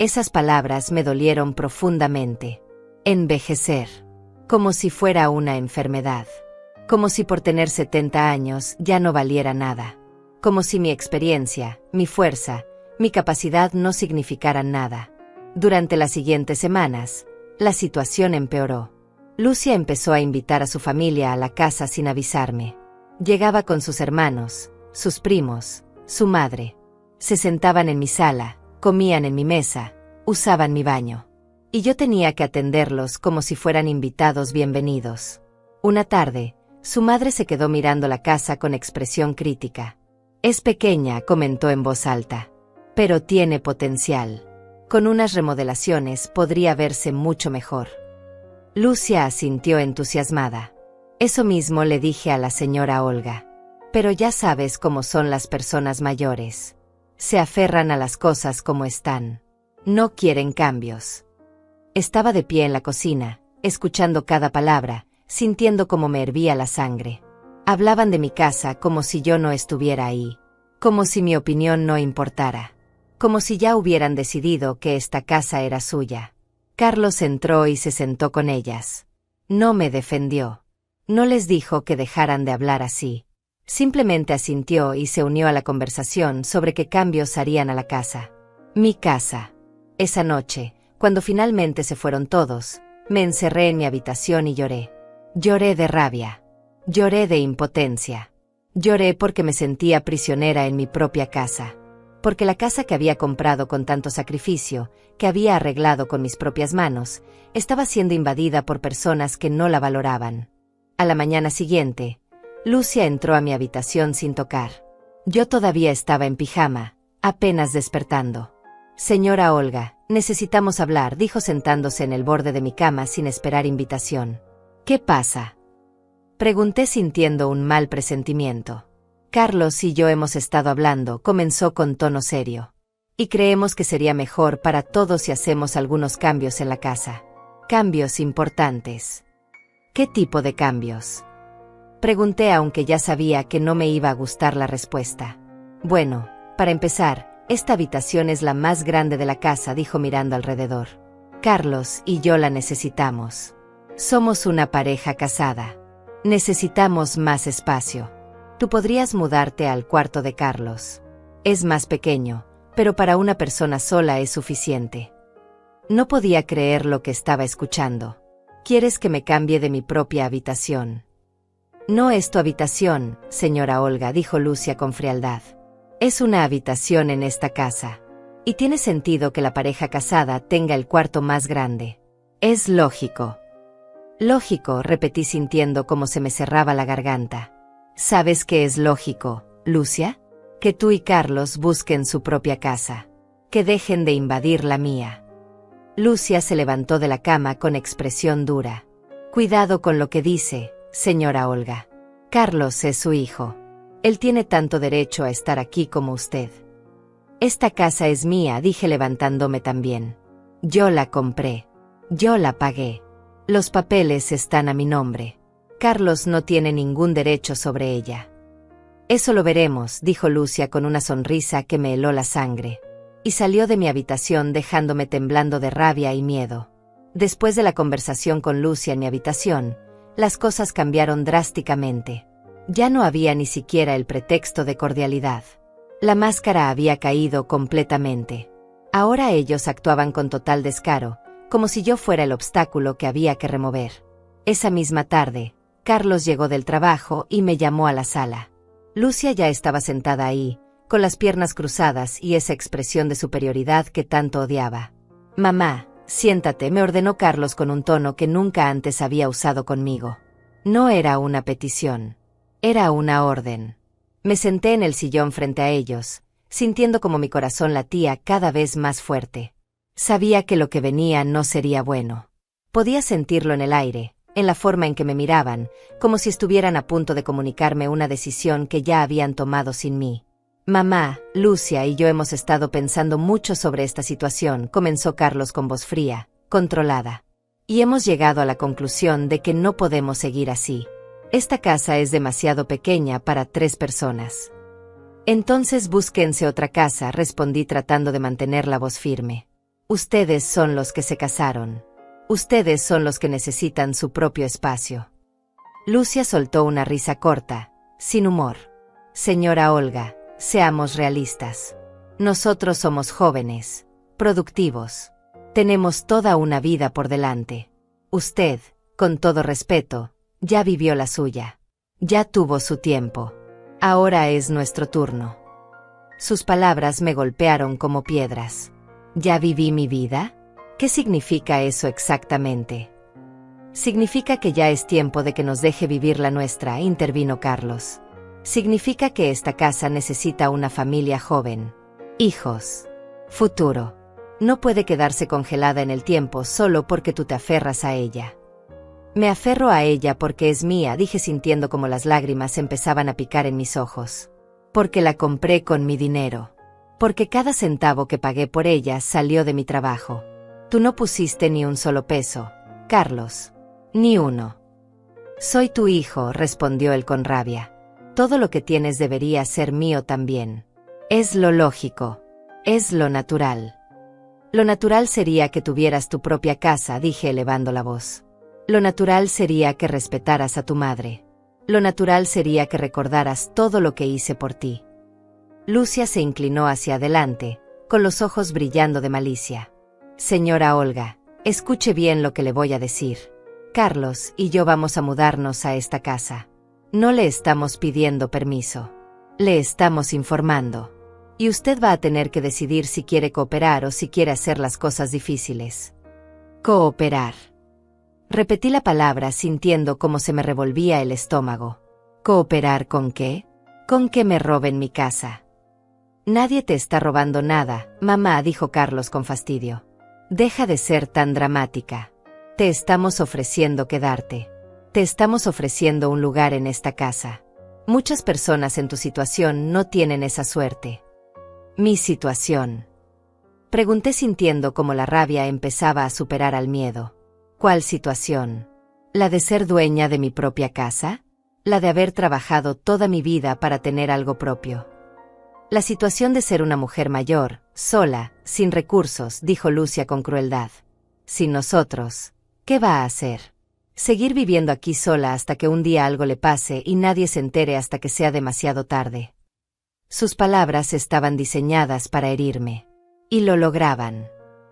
Esas palabras me dolieron profundamente. Envejecer. Como si fuera una enfermedad. Como si por tener 70 años ya no valiera nada. Como si mi experiencia, mi fuerza, mi capacidad no significaran nada. Durante las siguientes semanas, la situación empeoró. Lucia empezó a invitar a su familia a la casa sin avisarme. Llegaba con sus hermanos, sus primos, su madre. Se sentaban en mi sala, comían en mi mesa, usaban mi baño. Y yo tenía que atenderlos como si fueran invitados bienvenidos. Una tarde, su madre se quedó mirando la casa con expresión crítica. Es pequeña, comentó en voz alta, pero tiene potencial. Con unas remodelaciones podría verse mucho mejor. Lucia asintió entusiasmada. Eso mismo le dije a la señora Olga. Pero ya sabes cómo son las personas mayores. Se aferran a las cosas como están. No quieren cambios. Estaba de pie en la cocina, escuchando cada palabra, sintiendo cómo me hervía la sangre. Hablaban de mi casa como si yo no estuviera ahí. Como si mi opinión no importara. Como si ya hubieran decidido que esta casa era suya. Carlos entró y se sentó con ellas. No me defendió. No les dijo que dejaran de hablar así. Simplemente asintió y se unió a la conversación sobre qué cambios harían a la casa. Mi casa. Esa noche, cuando finalmente se fueron todos, me encerré en mi habitación y lloré. Lloré de rabia. Lloré de impotencia. Lloré porque me sentía prisionera en mi propia casa. Porque la casa que había comprado con tanto sacrificio, que había arreglado con mis propias manos, estaba siendo invadida por personas que no la valoraban. A la mañana siguiente, Lucia entró a mi habitación sin tocar. Yo todavía estaba en pijama, apenas despertando. Señora Olga, necesitamos hablar, dijo sentándose en el borde de mi cama sin esperar invitación. ¿Qué pasa? Pregunté sintiendo un mal presentimiento. Carlos y yo hemos estado hablando, comenzó con tono serio. Y creemos que sería mejor para todos si hacemos algunos cambios en la casa. Cambios importantes. ¿Qué tipo de cambios? Pregunté aunque ya sabía que no me iba a gustar la respuesta. Bueno, para empezar, esta habitación es la más grande de la casa, dijo mirando alrededor. Carlos y yo la necesitamos. Somos una pareja casada. Necesitamos más espacio. Tú podrías mudarte al cuarto de Carlos. Es más pequeño, pero para una persona sola es suficiente. No podía creer lo que estaba escuchando. ¿Quieres que me cambie de mi propia habitación? No es tu habitación, señora Olga, dijo Lucia con frialdad. Es una habitación en esta casa. Y tiene sentido que la pareja casada tenga el cuarto más grande. Es lógico. Lógico, repetí sintiendo cómo se me cerraba la garganta. ¿Sabes qué es lógico, Lucia? Que tú y Carlos busquen su propia casa. Que dejen de invadir la mía. Lucia se levantó de la cama con expresión dura. Cuidado con lo que dice, señora Olga. Carlos es su hijo. Él tiene tanto derecho a estar aquí como usted. Esta casa es mía, dije levantándome también. Yo la compré. Yo la pagué. Los papeles están a mi nombre. Carlos no tiene ningún derecho sobre ella. Eso lo veremos, dijo Lucia con una sonrisa que me heló la sangre. Y salió de mi habitación dejándome temblando de rabia y miedo. Después de la conversación con Lucia en mi habitación, las cosas cambiaron drásticamente. Ya no había ni siquiera el pretexto de cordialidad. La máscara había caído completamente. Ahora ellos actuaban con total descaro, como si yo fuera el obstáculo que había que remover. Esa misma tarde, Carlos llegó del trabajo y me llamó a la sala. Lucia ya estaba sentada ahí, con las piernas cruzadas y esa expresión de superioridad que tanto odiaba. «Mamá, siéntate», me ordenó Carlos con un tono que nunca antes había usado conmigo. No era una petición. Era una orden. Me senté en el sillón frente a ellos, sintiendo como mi corazón latía cada vez más fuerte. Sabía que lo que venía no sería bueno. Podía sentirlo en el aire, en la forma en que me miraban, como si estuvieran a punto de comunicarme una decisión que ya habían tomado sin mí. «Mamá, Lucia y yo hemos estado pensando mucho sobre esta situación», comenzó Carlos con voz fría, controlada. «Y hemos llegado a la conclusión de que no podemos seguir así. Esta casa es demasiado pequeña para 3 personas. Entonces búsquense otra casa», respondí tratando de mantener la voz firme. «Ustedes son los que se casaron. Ustedes son los que necesitan su propio espacio». Lucia soltó una risa corta, sin humor. «Señora Olga, seamos realistas. Nosotros somos jóvenes, productivos. Tenemos toda una vida por delante. Usted, con todo respeto, ya vivió la suya. Ya tuvo su tiempo. Ahora es nuestro turno». Sus palabras me golpearon como piedras. ¿Ya viví mi vida? ¿Qué significa eso exactamente? Significa que ya es tiempo de que nos deje vivir la nuestra, intervino Carlos. Significa que esta casa necesita una familia joven. Hijos. Futuro. No puede quedarse congelada en el tiempo solo porque tú te aferras a ella. Me aferro a ella porque es mía, dije sintiendo como las lágrimas empezaban a picar en mis ojos. Porque la compré con mi dinero. Porque cada centavo que pagué por ella salió de mi trabajo. Tú no pusiste ni un solo peso, Carlos. Ni uno. Soy tu hijo, respondió él con rabia. Todo lo que tienes debería ser mío también. Es lo lógico. Es lo natural. Lo natural sería que tuvieras tu propia casa, dije elevando la voz. Lo natural sería que respetaras a tu madre. Lo natural sería que recordaras todo lo que hice por ti. Lucia se inclinó hacia adelante, con los ojos brillando de malicia. Señora Olga, escuche bien lo que le voy a decir. Carlos y yo vamos a mudarnos a esta casa. No le estamos pidiendo permiso. Le estamos informando. Y usted va a tener que decidir si quiere cooperar o si quiere hacer las cosas difíciles. Cooperar. Repetí la palabra sintiendo cómo se me revolvía el estómago. ¿Cooperar con qué? Con que me roben mi casa. Nadie te está robando nada, mamá, dijo Carlos con fastidio. Deja de ser tan dramática. Te estamos ofreciendo quedarte. Te estamos ofreciendo un lugar en esta casa. Muchas personas en tu situación no tienen esa suerte. ¿Mi situación? Pregunté sintiendo cómo la rabia empezaba a superar al miedo. ¿Cuál situación? ¿La de ser dueña de mi propia casa? ¿La de haber trabajado toda mi vida para tener algo propio? La situación de ser una mujer mayor, sola, sin recursos, dijo Lucia con crueldad. Sin nosotros, ¿qué va a hacer? Seguir viviendo aquí sola hasta que un día algo le pase y nadie se entere hasta que sea demasiado tarde. Sus palabras estaban diseñadas para herirme. Y lo lograban.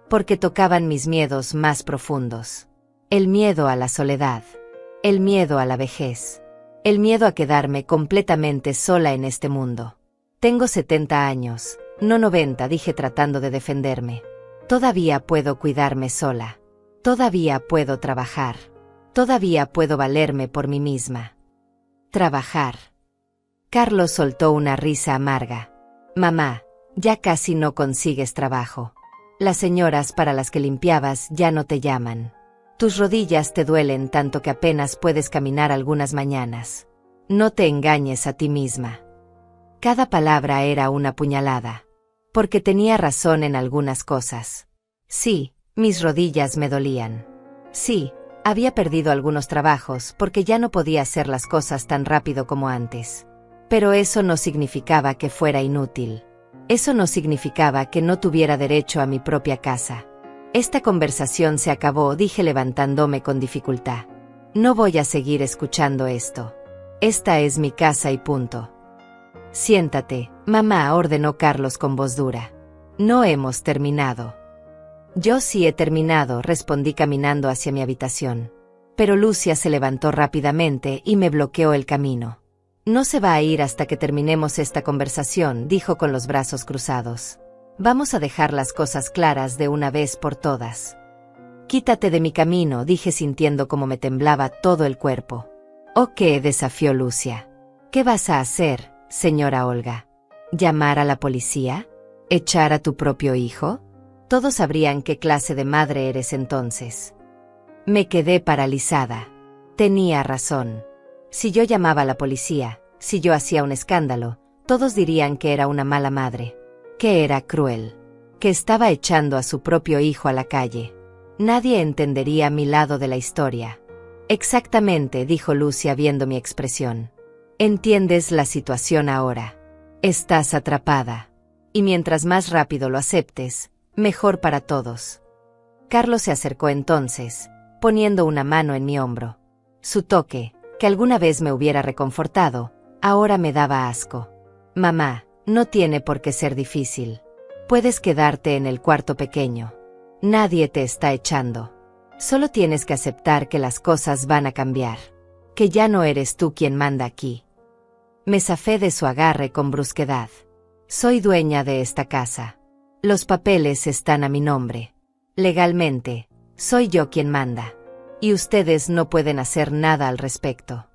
Porque tocaban mis miedos más profundos. El miedo a la soledad. El miedo a la vejez. El miedo a quedarme completamente sola en este mundo. Tengo 70 años, no 90, dije tratando de defenderme. Todavía puedo cuidarme sola. Todavía puedo trabajar. Todavía puedo valerme por mí misma. Trabajar. Carlos soltó una risa amarga. Mamá, ya casi no consigues trabajo. Las señoras para las que limpiabas ya no te llaman. Tus rodillas te duelen tanto que apenas puedes caminar algunas mañanas. No te engañes a ti misma. Cada palabra era una puñalada. Porque tenía razón en algunas cosas. Sí, mis rodillas me dolían. Sí, había perdido algunos trabajos porque ya no podía hacer las cosas tan rápido como antes. Pero eso no significaba que fuera inútil. Eso no significaba que no tuviera derecho a mi propia casa. Esta conversación se acabó, dije levantándome con dificultad. No voy a seguir escuchando esto. Esta es mi casa y punto. Siéntate, mamá, ordenó Carlos con voz dura. No hemos terminado. Yo sí he terminado, respondí caminando hacia mi habitación. Pero Lucia se levantó rápidamente y me bloqueó el camino. No se va a ir hasta que terminemos esta conversación, dijo con los brazos cruzados. Vamos a dejar las cosas claras de una vez por todas. Quítate de mi camino, dije sintiendo como me temblaba todo el cuerpo. ¿O qué?, desafió Lucia. ¿Qué vas a hacer, señora Olga? ¿Llamar a la policía? ¿Echar a tu propio hijo? Todos sabrían qué clase de madre eres entonces. Me quedé paralizada. Tenía razón. Si yo llamaba a la policía, si yo hacía un escándalo, todos dirían que era una mala madre, que era cruel, que estaba echando a su propio hijo a la calle. Nadie entendería mi lado de la historia. Exactamente, dijo Lucia viendo mi expresión. Entiendes la situación ahora. Estás atrapada. Y mientras más rápido lo aceptes, mejor para todos. Carlos se acercó entonces, poniendo una mano en mi hombro. Su toque, que alguna vez me hubiera reconfortado, ahora me daba asco. Mamá, no tiene por qué ser difícil. Puedes quedarte en el cuarto pequeño. Nadie te está echando. Solo tienes que aceptar que las cosas van a cambiar. Que ya no eres tú quien manda aquí. Me zafé de su agarre con brusquedad. Soy dueña de esta casa. Los papeles están a mi nombre. Legalmente, soy yo quien manda. Y ustedes no pueden hacer nada al respecto.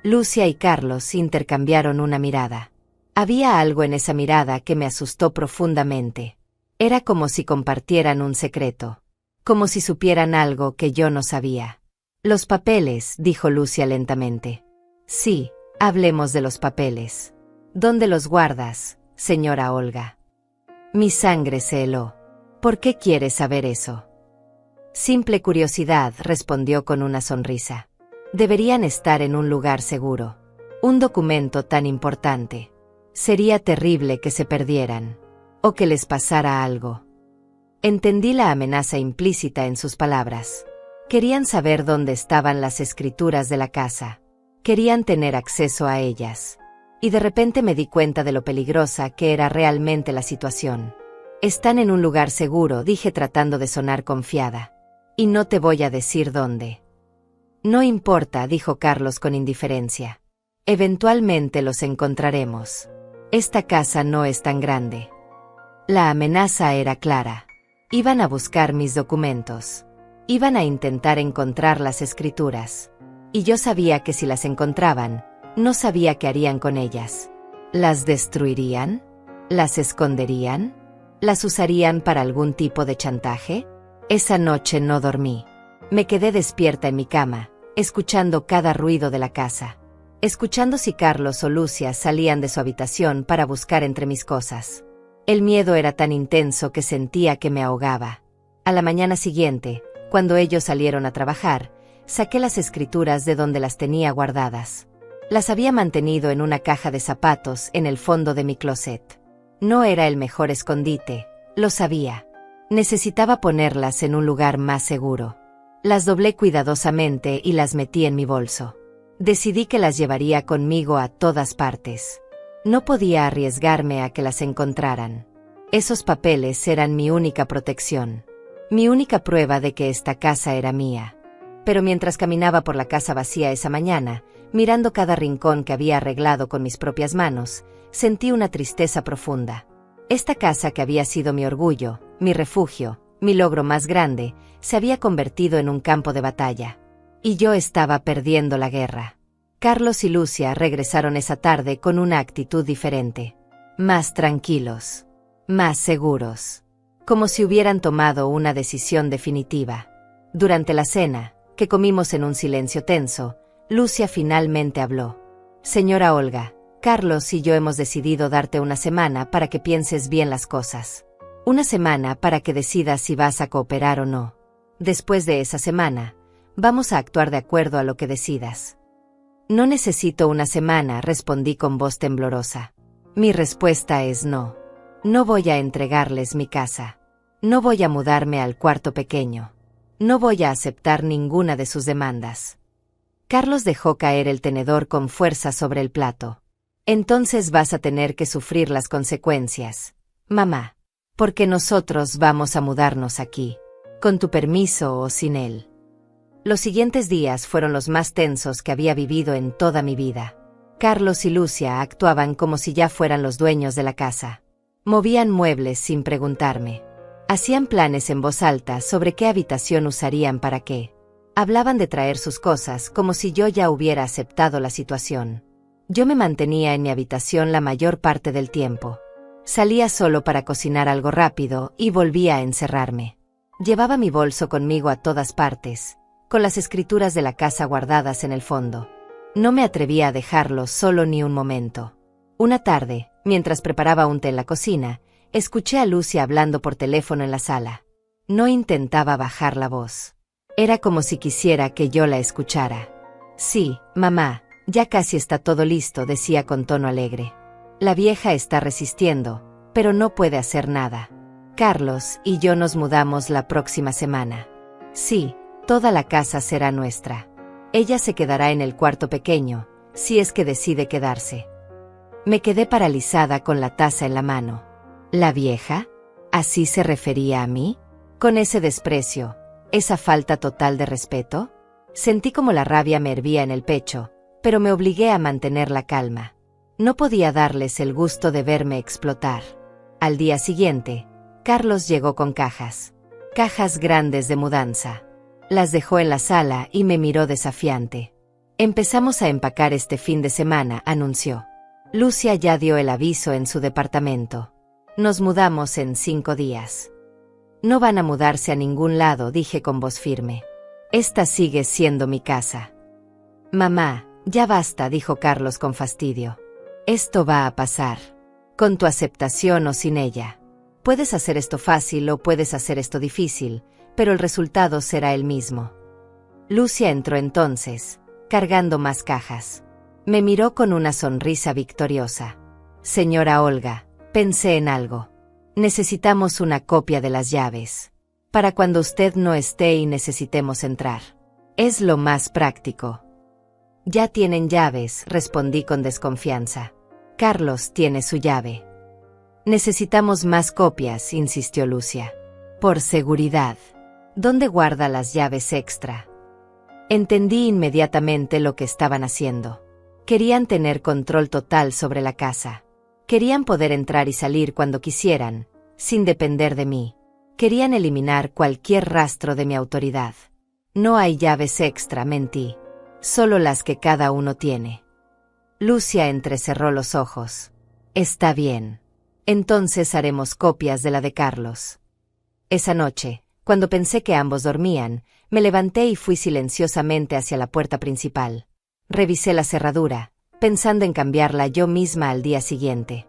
Lucia y Carlos intercambiaron una mirada. Había algo en esa mirada que me asustó profundamente. Era como si compartieran un secreto. Como si supieran algo que yo no sabía. Los papeles, dijo Lucia lentamente. Sí, hablemos de los papeles. ¿Dónde los guardas, señora Olga? Mi sangre se heló. ¿Por qué quieres saber eso? Simple curiosidad, respondió con una sonrisa. Deberían estar en un lugar seguro. Un documento tan importante. Sería terrible que se perdieran. O que les pasara algo. Entendí la amenaza implícita en sus palabras. Querían saber dónde estaban las escrituras de la casa. Querían tener acceso a ellas. Y de repente me di cuenta de lo peligrosa que era realmente la situación. Están en un lugar seguro, dije tratando de sonar confiada. Y no te voy a decir dónde. No importa, dijo Carlos con indiferencia. Eventualmente los encontraremos. Esta casa no es tan grande. La amenaza era clara. Iban a buscar mis documentos. Iban a intentar encontrar las escrituras. Y yo sabía que si las encontraban, no sabía qué harían con ellas. ¿Las destruirían? ¿Las esconderían? ¿Las usarían para algún tipo de chantaje? Esa noche no dormí. Me quedé despierta en mi cama, escuchando cada ruido de la casa. Escuchando si Carlos o Lucia salían de su habitación para buscar entre mis cosas. El miedo era tan intenso que sentía que me ahogaba. A la mañana siguiente, cuando ellos salieron a trabajar, saqué las escrituras de donde las tenía guardadas. Las había mantenido en una caja de zapatos en el fondo de mi closet. No era el mejor escondite, lo sabía. Necesitaba ponerlas en un lugar más seguro. Las doblé cuidadosamente y las metí en mi bolso. Decidí que las llevaría conmigo a todas partes. No podía arriesgarme a que las encontraran. Esos papeles eran mi única protección. Mi única prueba de que esta casa era mía. Pero mientras caminaba por la casa vacía esa mañana, mirando cada rincón que había arreglado con mis propias manos, sentí una tristeza profunda. Esta casa que había sido mi orgullo, mi refugio, mi logro más grande, se había convertido en un campo de batalla. Y yo estaba perdiendo la guerra. Carlos y Lucia regresaron esa tarde con una actitud diferente. Más tranquilos. Más seguros. Como si hubieran tomado una decisión definitiva. Durante la cena, que comimos en un silencio tenso, Lucia finalmente habló. Señora Olga, Carlos y yo hemos decidido darte una semana para que pienses bien las cosas. Una semana para que decidas si vas a cooperar o no. Después de esa semana, vamos a actuar de acuerdo a lo que decidas. No necesito una semana, respondí con voz temblorosa. Mi respuesta es no. No voy a entregarles mi casa. No voy a mudarme al cuarto pequeño. No voy a aceptar ninguna de sus demandas. Carlos dejó caer el tenedor con fuerza sobre el plato. Entonces vas a tener que sufrir las consecuencias, mamá. Porque nosotros vamos a mudarnos aquí, con tu permiso o sin él. Los siguientes días fueron los más tensos que había vivido en toda mi vida. Carlos y Lucia actuaban como si ya fueran los dueños de la casa. Movían muebles sin preguntarme. Hacían planes en voz alta sobre qué habitación usarían para qué. Hablaban de traer sus cosas como si yo ya hubiera aceptado la situación. Yo me mantenía en mi habitación la mayor parte del tiempo. Salía solo para cocinar algo rápido y volvía a encerrarme. Llevaba mi bolso conmigo a todas partes, con las escrituras de la casa guardadas en el fondo. No me atrevía a dejarlo solo ni un momento. Una tarde, mientras preparaba un té en la cocina, escuché a Lucia hablando por teléfono en la sala. No intentaba bajar la voz. Era como si quisiera que yo la escuchara. Sí, mamá, ya casi está todo listo, decía con tono alegre. La vieja está resistiendo, pero no puede hacer nada. Carlos y yo nos mudamos la próxima semana. Sí, toda la casa será nuestra. Ella se quedará en el cuarto pequeño, si es que decide quedarse. Me quedé paralizada con la taza en la mano. ¿La vieja? ¿Así se refería a mí? Con ese desprecio, esa falta total de respeto. Sentí como la rabia me hervía en el pecho, pero me obligué a mantener la calma. No podía darles el gusto de verme explotar. Al día siguiente, Carlos llegó con cajas. Cajas grandes de mudanza. Las dejó en la sala y me miró desafiante. Empezamos a empacar este fin de semana, anunció. Lucia ya dio el aviso en su departamento. Nos mudamos en 5 días. No van a mudarse a ningún lado, dije con voz firme. Esta sigue siendo mi casa. Mamá, ya basta, dijo Carlos con fastidio. Esto va a pasar. Con tu aceptación o sin ella. Puedes hacer esto fácil o puedes hacer esto difícil, pero el resultado será el mismo. Lucia entró entonces, cargando más cajas. Me miró con una sonrisa victoriosa. Señora Olga, pensé en algo. Necesitamos una copia de las llaves. Para cuando usted no esté y necesitemos entrar. Es lo más práctico. Ya tienen llaves, respondí con desconfianza. Carlos tiene su llave. Necesitamos más copias, insistió Lucia. Por seguridad. ¿Dónde guarda las llaves extra? Entendí inmediatamente lo que estaban haciendo. Querían tener control total sobre la casa. Querían poder entrar y salir cuando quisieran, sin depender de mí. Querían eliminar cualquier rastro de mi autoridad. No hay llaves extra, mentí. Solo las que cada uno tiene. Lucia entrecerró los ojos. Está bien. Entonces haremos copias de la de Carlos. Esa noche, cuando pensé que ambos dormían, me levanté y fui silenciosamente hacia la puerta principal. Revisé la cerradura, pensando en cambiarla yo misma al día siguiente.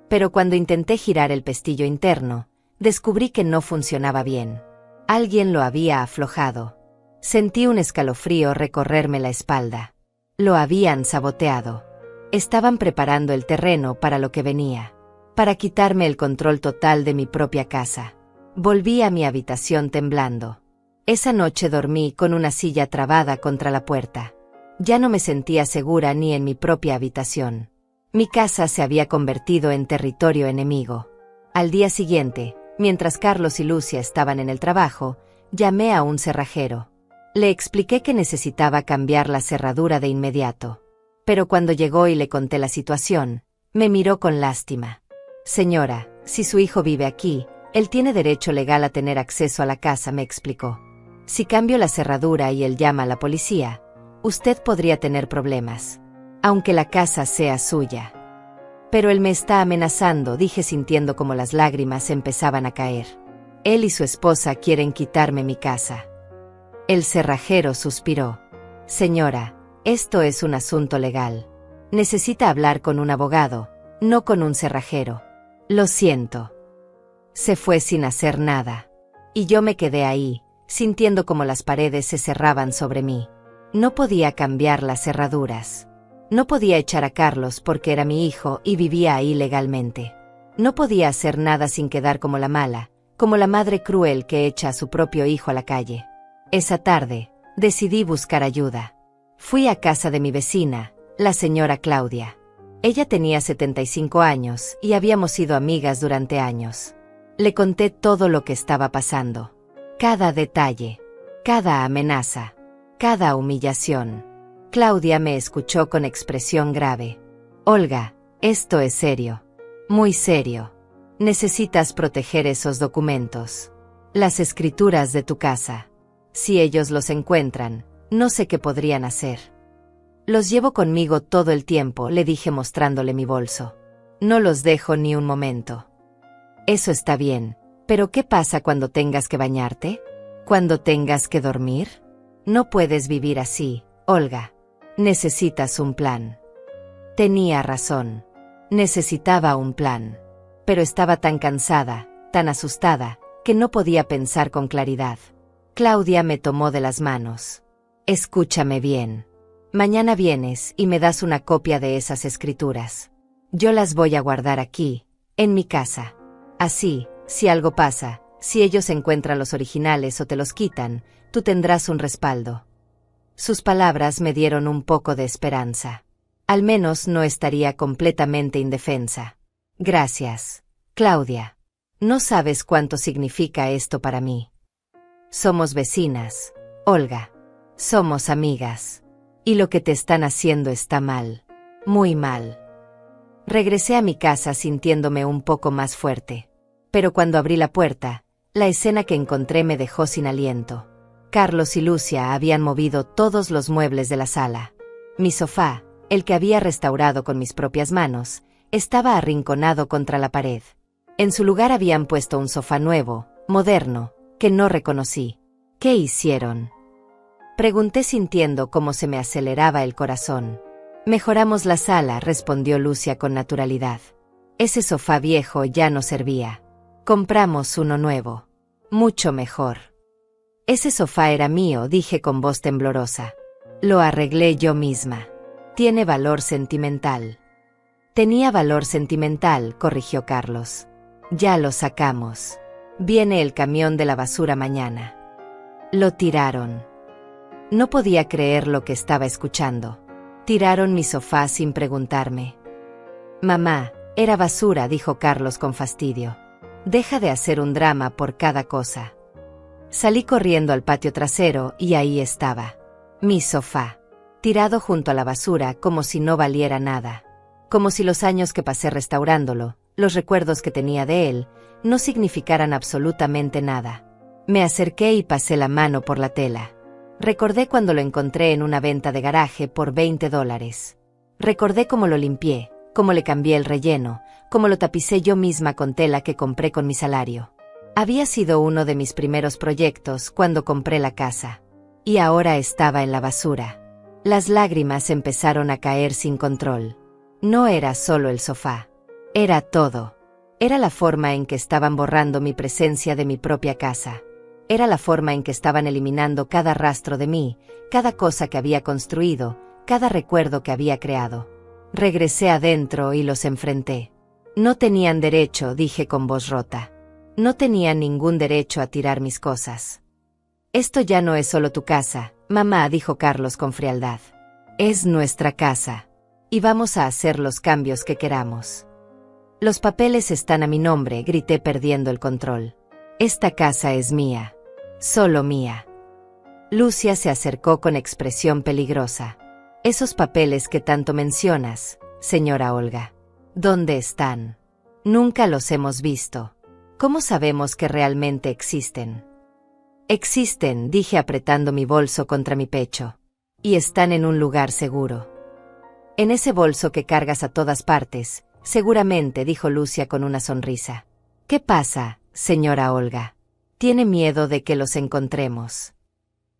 Pero cuando intenté girar el pestillo interno, descubrí que no funcionaba bien. Alguien lo había aflojado. Sentí un escalofrío recorrerme la espalda. Lo habían saboteado. Estaban preparando el terreno para lo que venía. Para quitarme el control total de mi propia casa. Volví a mi habitación temblando. Esa noche dormí con una silla trabada contra la puerta. Ya no me sentía segura ni en mi propia habitación. Mi casa se había convertido en territorio enemigo. Al día siguiente, mientras Carlos y Lucia estaban en el trabajo, llamé a un cerrajero. Le expliqué que necesitaba cambiar la cerradura de inmediato. Pero cuando llegó y le conté la situación, me miró con lástima. Señora, si su hijo vive aquí, él tiene derecho legal a tener acceso a la casa, me explicó. Si cambio la cerradura y él llama a la policía, usted podría tener problemas, aunque la casa sea suya. Pero él me está amenazando, dije sintiendo como las lágrimas empezaban a caer. Él y su esposa quieren quitarme mi casa. El cerrajero suspiró. Señora, esto es un asunto legal. Necesita hablar con un abogado, no con un cerrajero. Lo siento. Se fue sin hacer nada. Y yo me quedé ahí, sintiendo como las paredes se cerraban sobre mí. No podía cambiar las cerraduras. No podía echar a Carlos porque era mi hijo y vivía ahí legalmente. No podía hacer nada sin quedar como la mala, como la madre cruel que echa a su propio hijo a la calle. Esa tarde, decidí buscar ayuda. Fui a casa de mi vecina, la señora Claudia. Ella tenía 75 años y habíamos sido amigas durante años. Le conté todo lo que estaba pasando. Cada detalle, cada amenaza, cada humillación. Claudia me escuchó con expresión grave. Olga, esto es serio. Muy serio. Necesitas proteger esos documentos. Las escrituras de tu casa. Si ellos los encuentran, no sé qué podrían hacer. Los llevo conmigo todo el tiempo, le dije mostrándole mi bolso. No los dejo ni un momento. Eso está bien, pero ¿qué pasa cuando tengas que bañarte? ¿Cuando tengas que dormir? No puedes vivir así, Olga. Necesitas un plan. Tenía razón. Necesitaba un plan. Pero estaba tan cansada, tan asustada, que no podía pensar con claridad. Claudia me tomó de las manos. Escúchame bien. Mañana vienes y me das una copia de esas escrituras. Yo las voy a guardar aquí, en mi casa. Así, si algo pasa, si ellos encuentran los originales o te los quitan, tú tendrás un respaldo. Sus palabras me dieron un poco de esperanza. Al menos no estaría completamente indefensa. Gracias, Claudia. No sabes cuánto significa esto para mí. Somos vecinas, Olga. Somos amigas. Y lo que te están haciendo está mal. Muy mal. Regresé a mi casa sintiéndome un poco más fuerte. Pero cuando abrí la puerta, la escena que encontré me dejó sin aliento. Carlos y Lucia habían movido todos los muebles de la sala. Mi sofá, el que había restaurado con mis propias manos, estaba arrinconado contra la pared. En su lugar habían puesto un sofá nuevo, moderno, que no reconocí. ¿Qué hicieron? Pregunté sintiendo cómo se me aceleraba el corazón. Mejoramos la sala, respondió Lucia con naturalidad. Ese sofá viejo ya no servía. Compramos uno nuevo. Mucho mejor. Ese sofá era mío, dije con voz temblorosa. Lo arreglé yo misma. Tiene valor sentimental. Tenía valor sentimental, corrigió Carlos. Ya lo sacamos. Viene el camión de la basura mañana. Lo tiraron. No podía creer lo que estaba escuchando. Tiraron mi sofá sin preguntarme. Mamá, era basura, dijo Carlos con fastidio. Deja de hacer un drama por cada cosa. Salí corriendo al patio trasero y ahí estaba. Mi sofá. Tirado junto a la basura como si no valiera nada. Como si los años que pasé restaurándolo, los recuerdos que tenía de él, no significaran absolutamente nada. Me acerqué y pasé la mano por la tela. Recordé cuando lo encontré en una venta de garaje por $20. Recordé cómo lo limpié, cómo le cambié el relleno, cómo lo tapicé yo misma con tela que compré con mi salario. Había sido uno de mis primeros proyectos cuando compré la casa. Y ahora estaba en la basura. Las lágrimas empezaron a caer sin control. No era solo el sofá. Era todo. Era la forma en que estaban borrando mi presencia de mi propia casa. Era la forma en que estaban eliminando cada rastro de mí, cada cosa que había construido, cada recuerdo que había creado. Regresé adentro y los enfrenté. No tenían derecho, dije con voz rota. No tenían ningún derecho a tirar mis cosas. Esto ya no es solo tu casa, mamá, dijo Carlos con frialdad. Es nuestra casa. Y vamos a hacer los cambios que queramos. Los papeles están a mi nombre, grité perdiendo el control. Esta casa es mía. Solo mía. Lucia se acercó con expresión peligrosa. Esos papeles que tanto mencionas, señora Olga. ¿Dónde están? Nunca los hemos visto. ¿Cómo sabemos que realmente existen? Existen, dije apretando mi bolso contra mi pecho. Y están en un lugar seguro. En ese bolso que cargas a todas partes, seguramente, dijo Lucia con una sonrisa. ¿Qué pasa, señora Olga? ¿Tiene miedo de que los encontremos?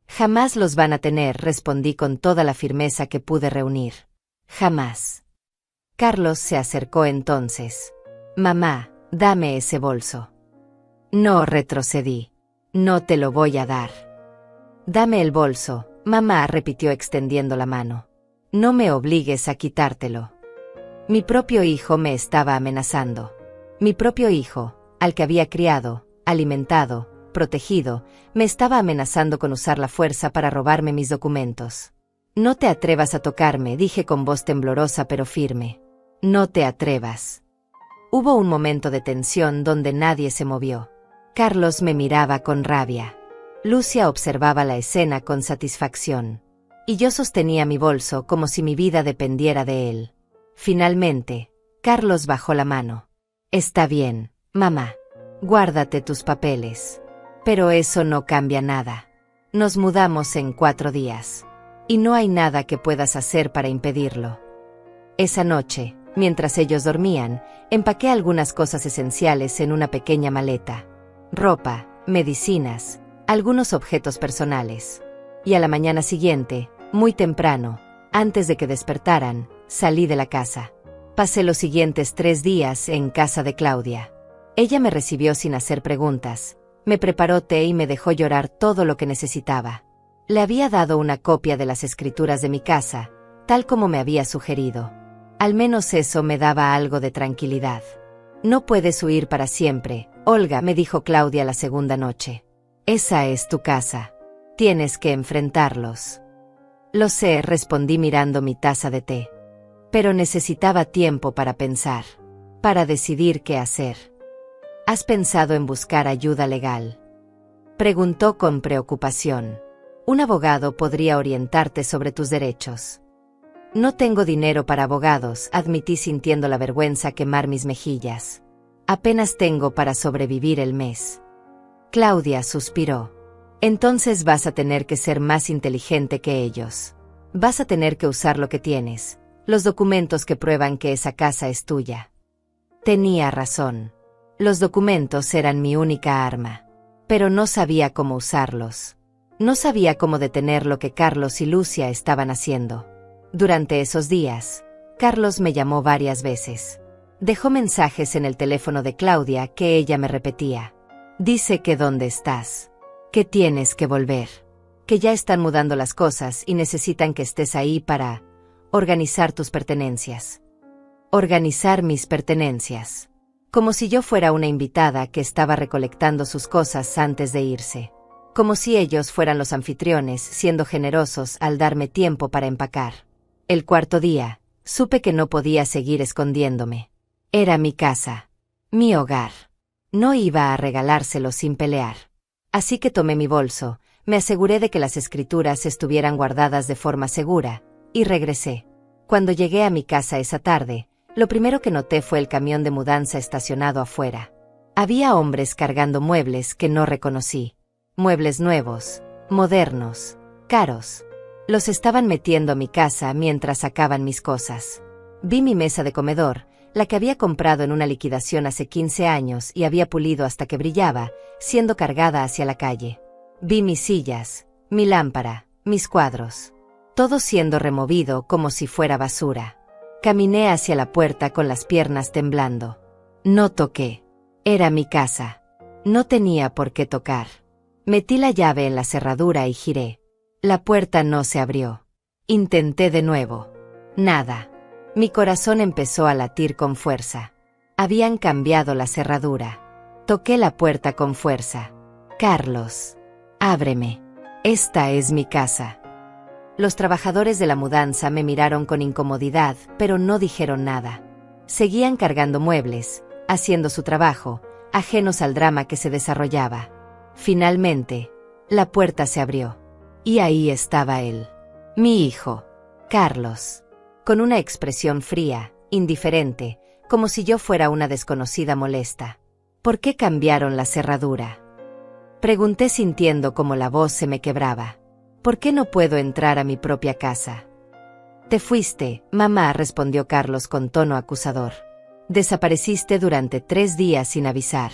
Jamás los van a tener, respondí con toda la firmeza que pude reunir. Jamás. Carlos se acercó entonces. Mamá, dame ese bolso. No, retrocedí. No te lo voy a dar. Dame el bolso, Mamá, repitió extendiendo la mano. No me obligues a quitártelo. Mi propio hijo me estaba amenazando. Mi propio hijo, al que había criado, alimentado, protegido, me estaba amenazando con usar la fuerza para robarme mis documentos. No te atrevas a tocarme, dije con voz temblorosa pero firme. No te atrevas. Hubo un momento de tensión donde nadie se movió. Carlos me miraba con rabia. Lucia observaba la escena con satisfacción. Y yo sostenía mi bolso como si mi vida dependiera de él. Finalmente, Carlos bajó la mano. Está bien, mamá. Guárdate tus papeles. Pero eso no cambia nada. Nos mudamos en 4 días. Y no hay nada que puedas hacer para impedirlo. Esa noche, mientras ellos dormían, empaqué algunas cosas esenciales en una pequeña maleta. Ropa, medicinas, algunos objetos personales. Y a la mañana siguiente, muy temprano, antes de que despertaran, salí de la casa. Pasé los siguientes 3 días en casa de Claudia. Ella me recibió sin hacer preguntas, me preparó té y me dejó llorar todo lo que necesitaba. Le había dado una copia de las escrituras de mi casa, tal como me había sugerido. Al menos eso me daba algo de tranquilidad. No puedes huir para siempre, Olga, me dijo Claudia la segunda noche. Esa es tu casa. Tienes que enfrentarlos. Lo sé, respondí mirando mi taza de té. Pero necesitaba tiempo para pensar, para decidir qué hacer. ¿Has pensado en buscar ayuda legal?, preguntó con preocupación. Un abogado podría orientarte sobre tus derechos. No tengo dinero para abogados, admití sintiendo la vergüenza quemar mis mejillas. Apenas tengo para sobrevivir el mes. Claudia suspiró. Entonces vas a tener que ser más inteligente que ellos. Vas a tener que usar lo que tienes, los documentos que prueban que esa casa es tuya. Tenía razón. Los documentos eran mi única arma. Pero no sabía cómo usarlos. No sabía cómo detener lo que Carlos y Lucia estaban haciendo. Durante esos días, Carlos me llamó varias veces. Dejó mensajes en el teléfono de Claudia que ella me repetía. Dice que dónde estás, que tienes que volver, que ya están mudando las cosas y necesitan que estés ahí para organizar tus pertenencias. Organizar mis pertenencias. Como si yo fuera una invitada que estaba recolectando sus cosas antes de irse. Como si ellos fueran los anfitriones, siendo generosos al darme tiempo para empacar. El 4.º día, supe que no podía seguir escondiéndome. Era mi casa, mi hogar. No iba a regalárselo sin pelear. Así que tomé mi bolso, me aseguré de que las escrituras estuvieran guardadas de forma segura, y regresé. Cuando llegué a mi casa esa tarde, lo primero que noté fue el camión de mudanza estacionado afuera. Había hombres cargando muebles que no reconocí. Muebles nuevos, modernos, caros. Los estaban metiendo a mi casa mientras sacaban mis cosas. Vi mi mesa de comedor, la que había comprado en una liquidación hace 15 años y había pulido hasta que brillaba, siendo cargada hacia la calle. Vi mis sillas, mi lámpara, mis cuadros. Todo siendo removido como si fuera basura. Caminé hacia la puerta con las piernas temblando. No toqué. Era mi casa. No tenía por qué tocar. Metí la llave en la cerradura y giré. La puerta no se abrió. Intenté de nuevo. Nada. Mi corazón empezó a latir con fuerza. Habían cambiado la cerradura. Toqué la puerta con fuerza. Carlos. Ábreme. Esta es mi casa. Los trabajadores de la mudanza me miraron con incomodidad, pero no dijeron nada. Seguían cargando muebles, haciendo su trabajo, ajenos al drama que se desarrollaba. Finalmente, la puerta se abrió. Y ahí estaba él. Mi hijo, Carlos. Con una expresión fría, indiferente, como si yo fuera una desconocida molesta. ¿Por qué cambiaron la cerradura?, pregunté sintiendo como la voz se me quebraba. ¿Por qué no puedo entrar a mi propia casa? Te fuiste, mamá, respondió Carlos con tono acusador. Desapareciste durante 3 días sin avisar.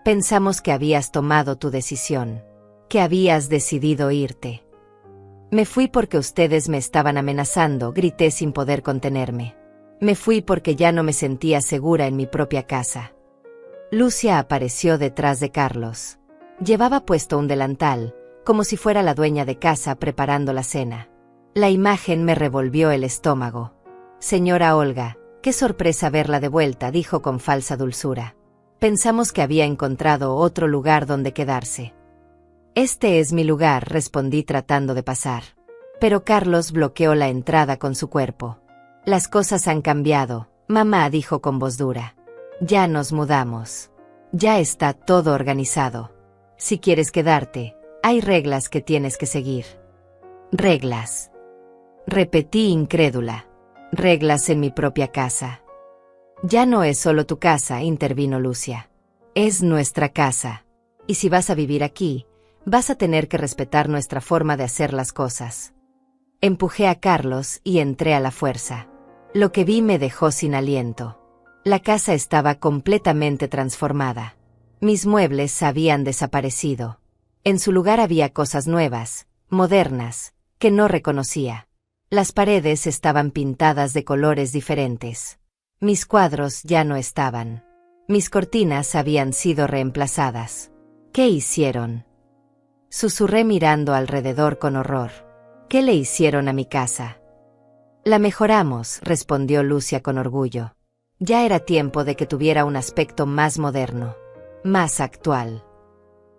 Pensamos que habías tomado tu decisión, que habías decidido irte. Me fui porque ustedes me estaban amenazando, grité sin poder contenerme. Me fui porque ya no me sentía segura en mi propia casa. Lucia apareció detrás de Carlos. Llevaba puesto un delantal, como si fuera la dueña de casa preparando la cena. La imagen me revolvió el estómago. Señora Olga, qué sorpresa verla de vuelta, dijo con falsa dulzura. Pensamos que había encontrado otro lugar donde quedarse. Este es mi lugar, respondí tratando de pasar. Pero Carlos bloqueó la entrada con su cuerpo. Las cosas han cambiado, mamá, dijo con voz dura. Ya nos mudamos. Ya está todo organizado. Si quieres quedarte, hay reglas que tienes que seguir. Reglas. Repetí incrédula. Reglas en mi propia casa. Ya no es solo tu casa, intervino Lucia. Es nuestra casa. Y si vas a vivir aquí, vas a tener que respetar nuestra forma de hacer las cosas. Empujé a Carlos y entré a la fuerza. Lo que vi me dejó sin aliento. La casa estaba completamente transformada. Mis muebles habían desaparecido. En su lugar había cosas nuevas, modernas, que no reconocía. Las paredes estaban pintadas de colores diferentes. Mis cuadros ya no estaban. Mis cortinas habían sido reemplazadas. ¿Qué hicieron? Susurré mirando alrededor con horror. ¿Qué le hicieron a mi casa? La mejoramos, respondió Lucia con orgullo. Ya era tiempo de que tuviera un aspecto más moderno, más actual.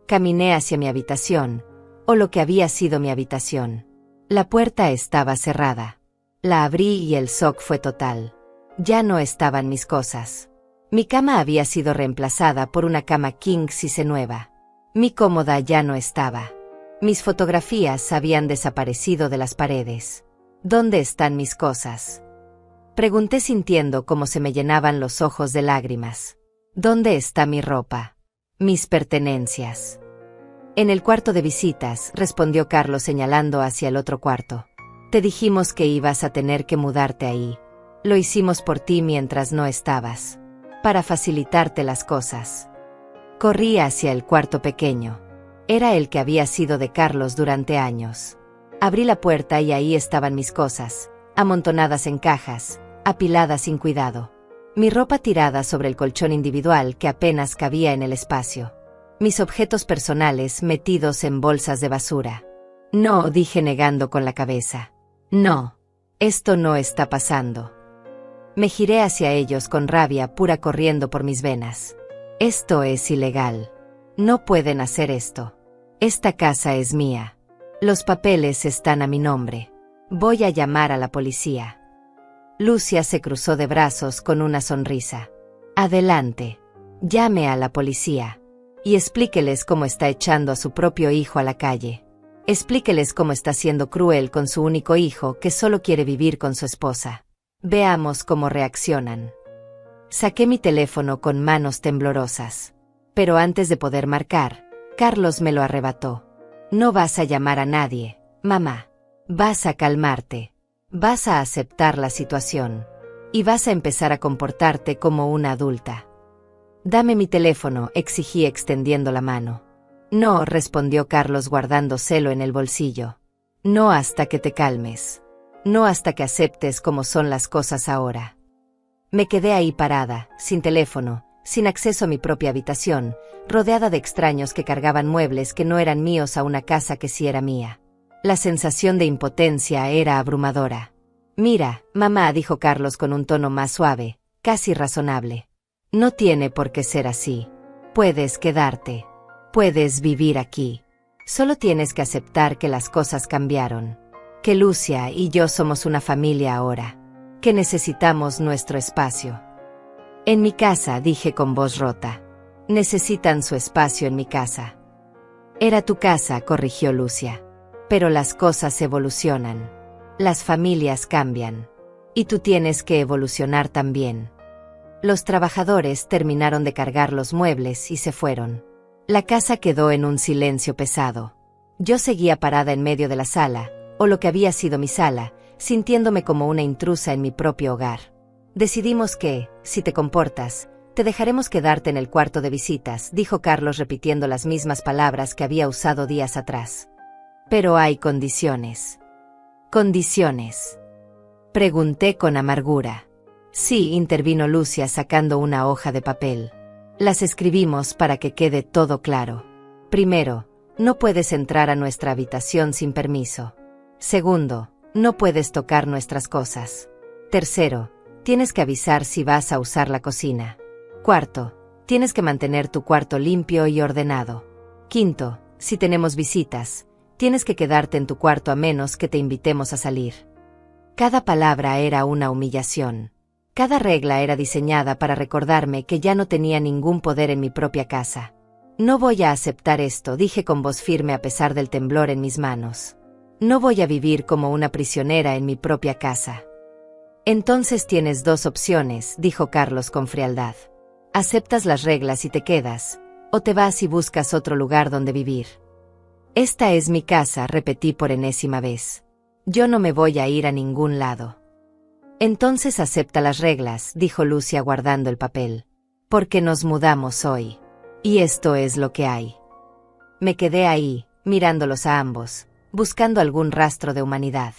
Caminé hacia mi habitación, o lo que había sido mi habitación. La puerta estaba cerrada. La abrí y el shock fue total. Ya no estaban mis cosas. Mi cama había sido reemplazada por una cama king size nueva. Mi cómoda ya no estaba. Mis fotografías habían desaparecido de las paredes. ¿Dónde están mis cosas? Pregunté sintiendo cómo se me llenaban los ojos de lágrimas. ¿Dónde está mi ropa? Mis pertenencias. En el cuarto de visitas, respondió Carlos señalando hacia el otro cuarto. Te dijimos que ibas a tener que mudarte ahí. Lo hicimos por ti mientras no estabas. Para facilitarte las cosas. Corrí hacia el cuarto pequeño. Era el que había sido de Carlos durante años. Abrí la puerta y ahí estaban mis cosas, amontonadas en cajas, apiladas sin cuidado. Mi ropa tirada sobre el colchón individual que apenas cabía en el espacio. Mis objetos personales metidos en bolsas de basura. No, dije negando con la cabeza. No, esto no está pasando. Me giré hacia ellos con rabia pura corriendo por mis venas. Esto es ilegal. No pueden hacer esto. Esta casa es mía. Los papeles están a mi nombre. Voy a llamar a la policía. Lucia se cruzó de brazos con una sonrisa. Adelante. Llame a la policía. Y explíqueles cómo está echando a su propio hijo a la calle. Explíqueles cómo está siendo cruel con su único hijo que solo quiere vivir con su esposa. Veamos cómo reaccionan. Saqué mi teléfono con manos temblorosas. Pero antes de poder marcar, Carlos me lo arrebató. No vas a llamar a nadie, mamá. Vas a calmarte. Vas a aceptar la situación. Y vas a empezar a comportarte como una adulta. Dame mi teléfono, exigí extendiendo la mano. No, respondió Carlos guardando celo en el bolsillo. No hasta que te calmes. No hasta que aceptes cómo son las cosas ahora. Me quedé ahí parada, sin teléfono, sin acceso a mi propia habitación, rodeada de extraños que cargaban muebles que no eran míos a una casa que sí era mía. La sensación de impotencia era abrumadora. Mira, mamá, dijo Carlos con un tono más suave, casi razonable. No tiene por qué ser así. Puedes quedarte. Puedes vivir aquí. Solo tienes que aceptar que las cosas cambiaron. Que Lucia y yo somos una familia ahora. Que necesitamos nuestro espacio. En mi casa, dije con voz rota. Necesitan su espacio en mi casa. Era tu casa, corrigió Lucia. Pero las cosas evolucionan. Las familias cambian. Y tú tienes que evolucionar también. Los trabajadores terminaron de cargar los muebles y se fueron. La casa quedó en un silencio pesado. Yo seguía parada en medio de la sala, o lo que había sido mi sala, sintiéndome como una intrusa en mi propio hogar. Decidimos que, si te comportas, te dejaremos quedarte en el cuarto de visitas, dijo Carlos repitiendo las mismas palabras que había usado días atrás. Pero hay condiciones. ¿Condiciones? Pregunté con amargura. Sí, intervino Lucia sacando una hoja de papel. Las escribimos para que quede todo claro. Primero, no puedes entrar a nuestra habitación sin permiso. Segundo, no puedes tocar nuestras cosas. Tercero, tienes que avisar si vas a usar la cocina. Cuarto, tienes que mantener tu cuarto limpio y ordenado. Quinto, si tenemos visitas, tienes que quedarte en tu cuarto a menos que te invitemos a salir. Cada palabra era una humillación. Cada regla era diseñada para recordarme que ya no tenía ningún poder en mi propia casa. No voy a aceptar esto, dije con voz firme a pesar del temblor en mis manos. No voy a vivir como una prisionera en mi propia casa. Entonces tienes dos opciones, dijo Carlos con frialdad. Aceptas las reglas y te quedas, o te vas y buscas otro lugar donde vivir. Esta es mi casa, repetí por enésima vez. Yo no me voy a ir a ningún lado. Entonces acepta las reglas, dijo Lucia guardando el papel. Porque nos mudamos hoy. Y esto es lo que hay. Me quedé ahí, mirándolos a ambos, buscando algún rastro de humanidad.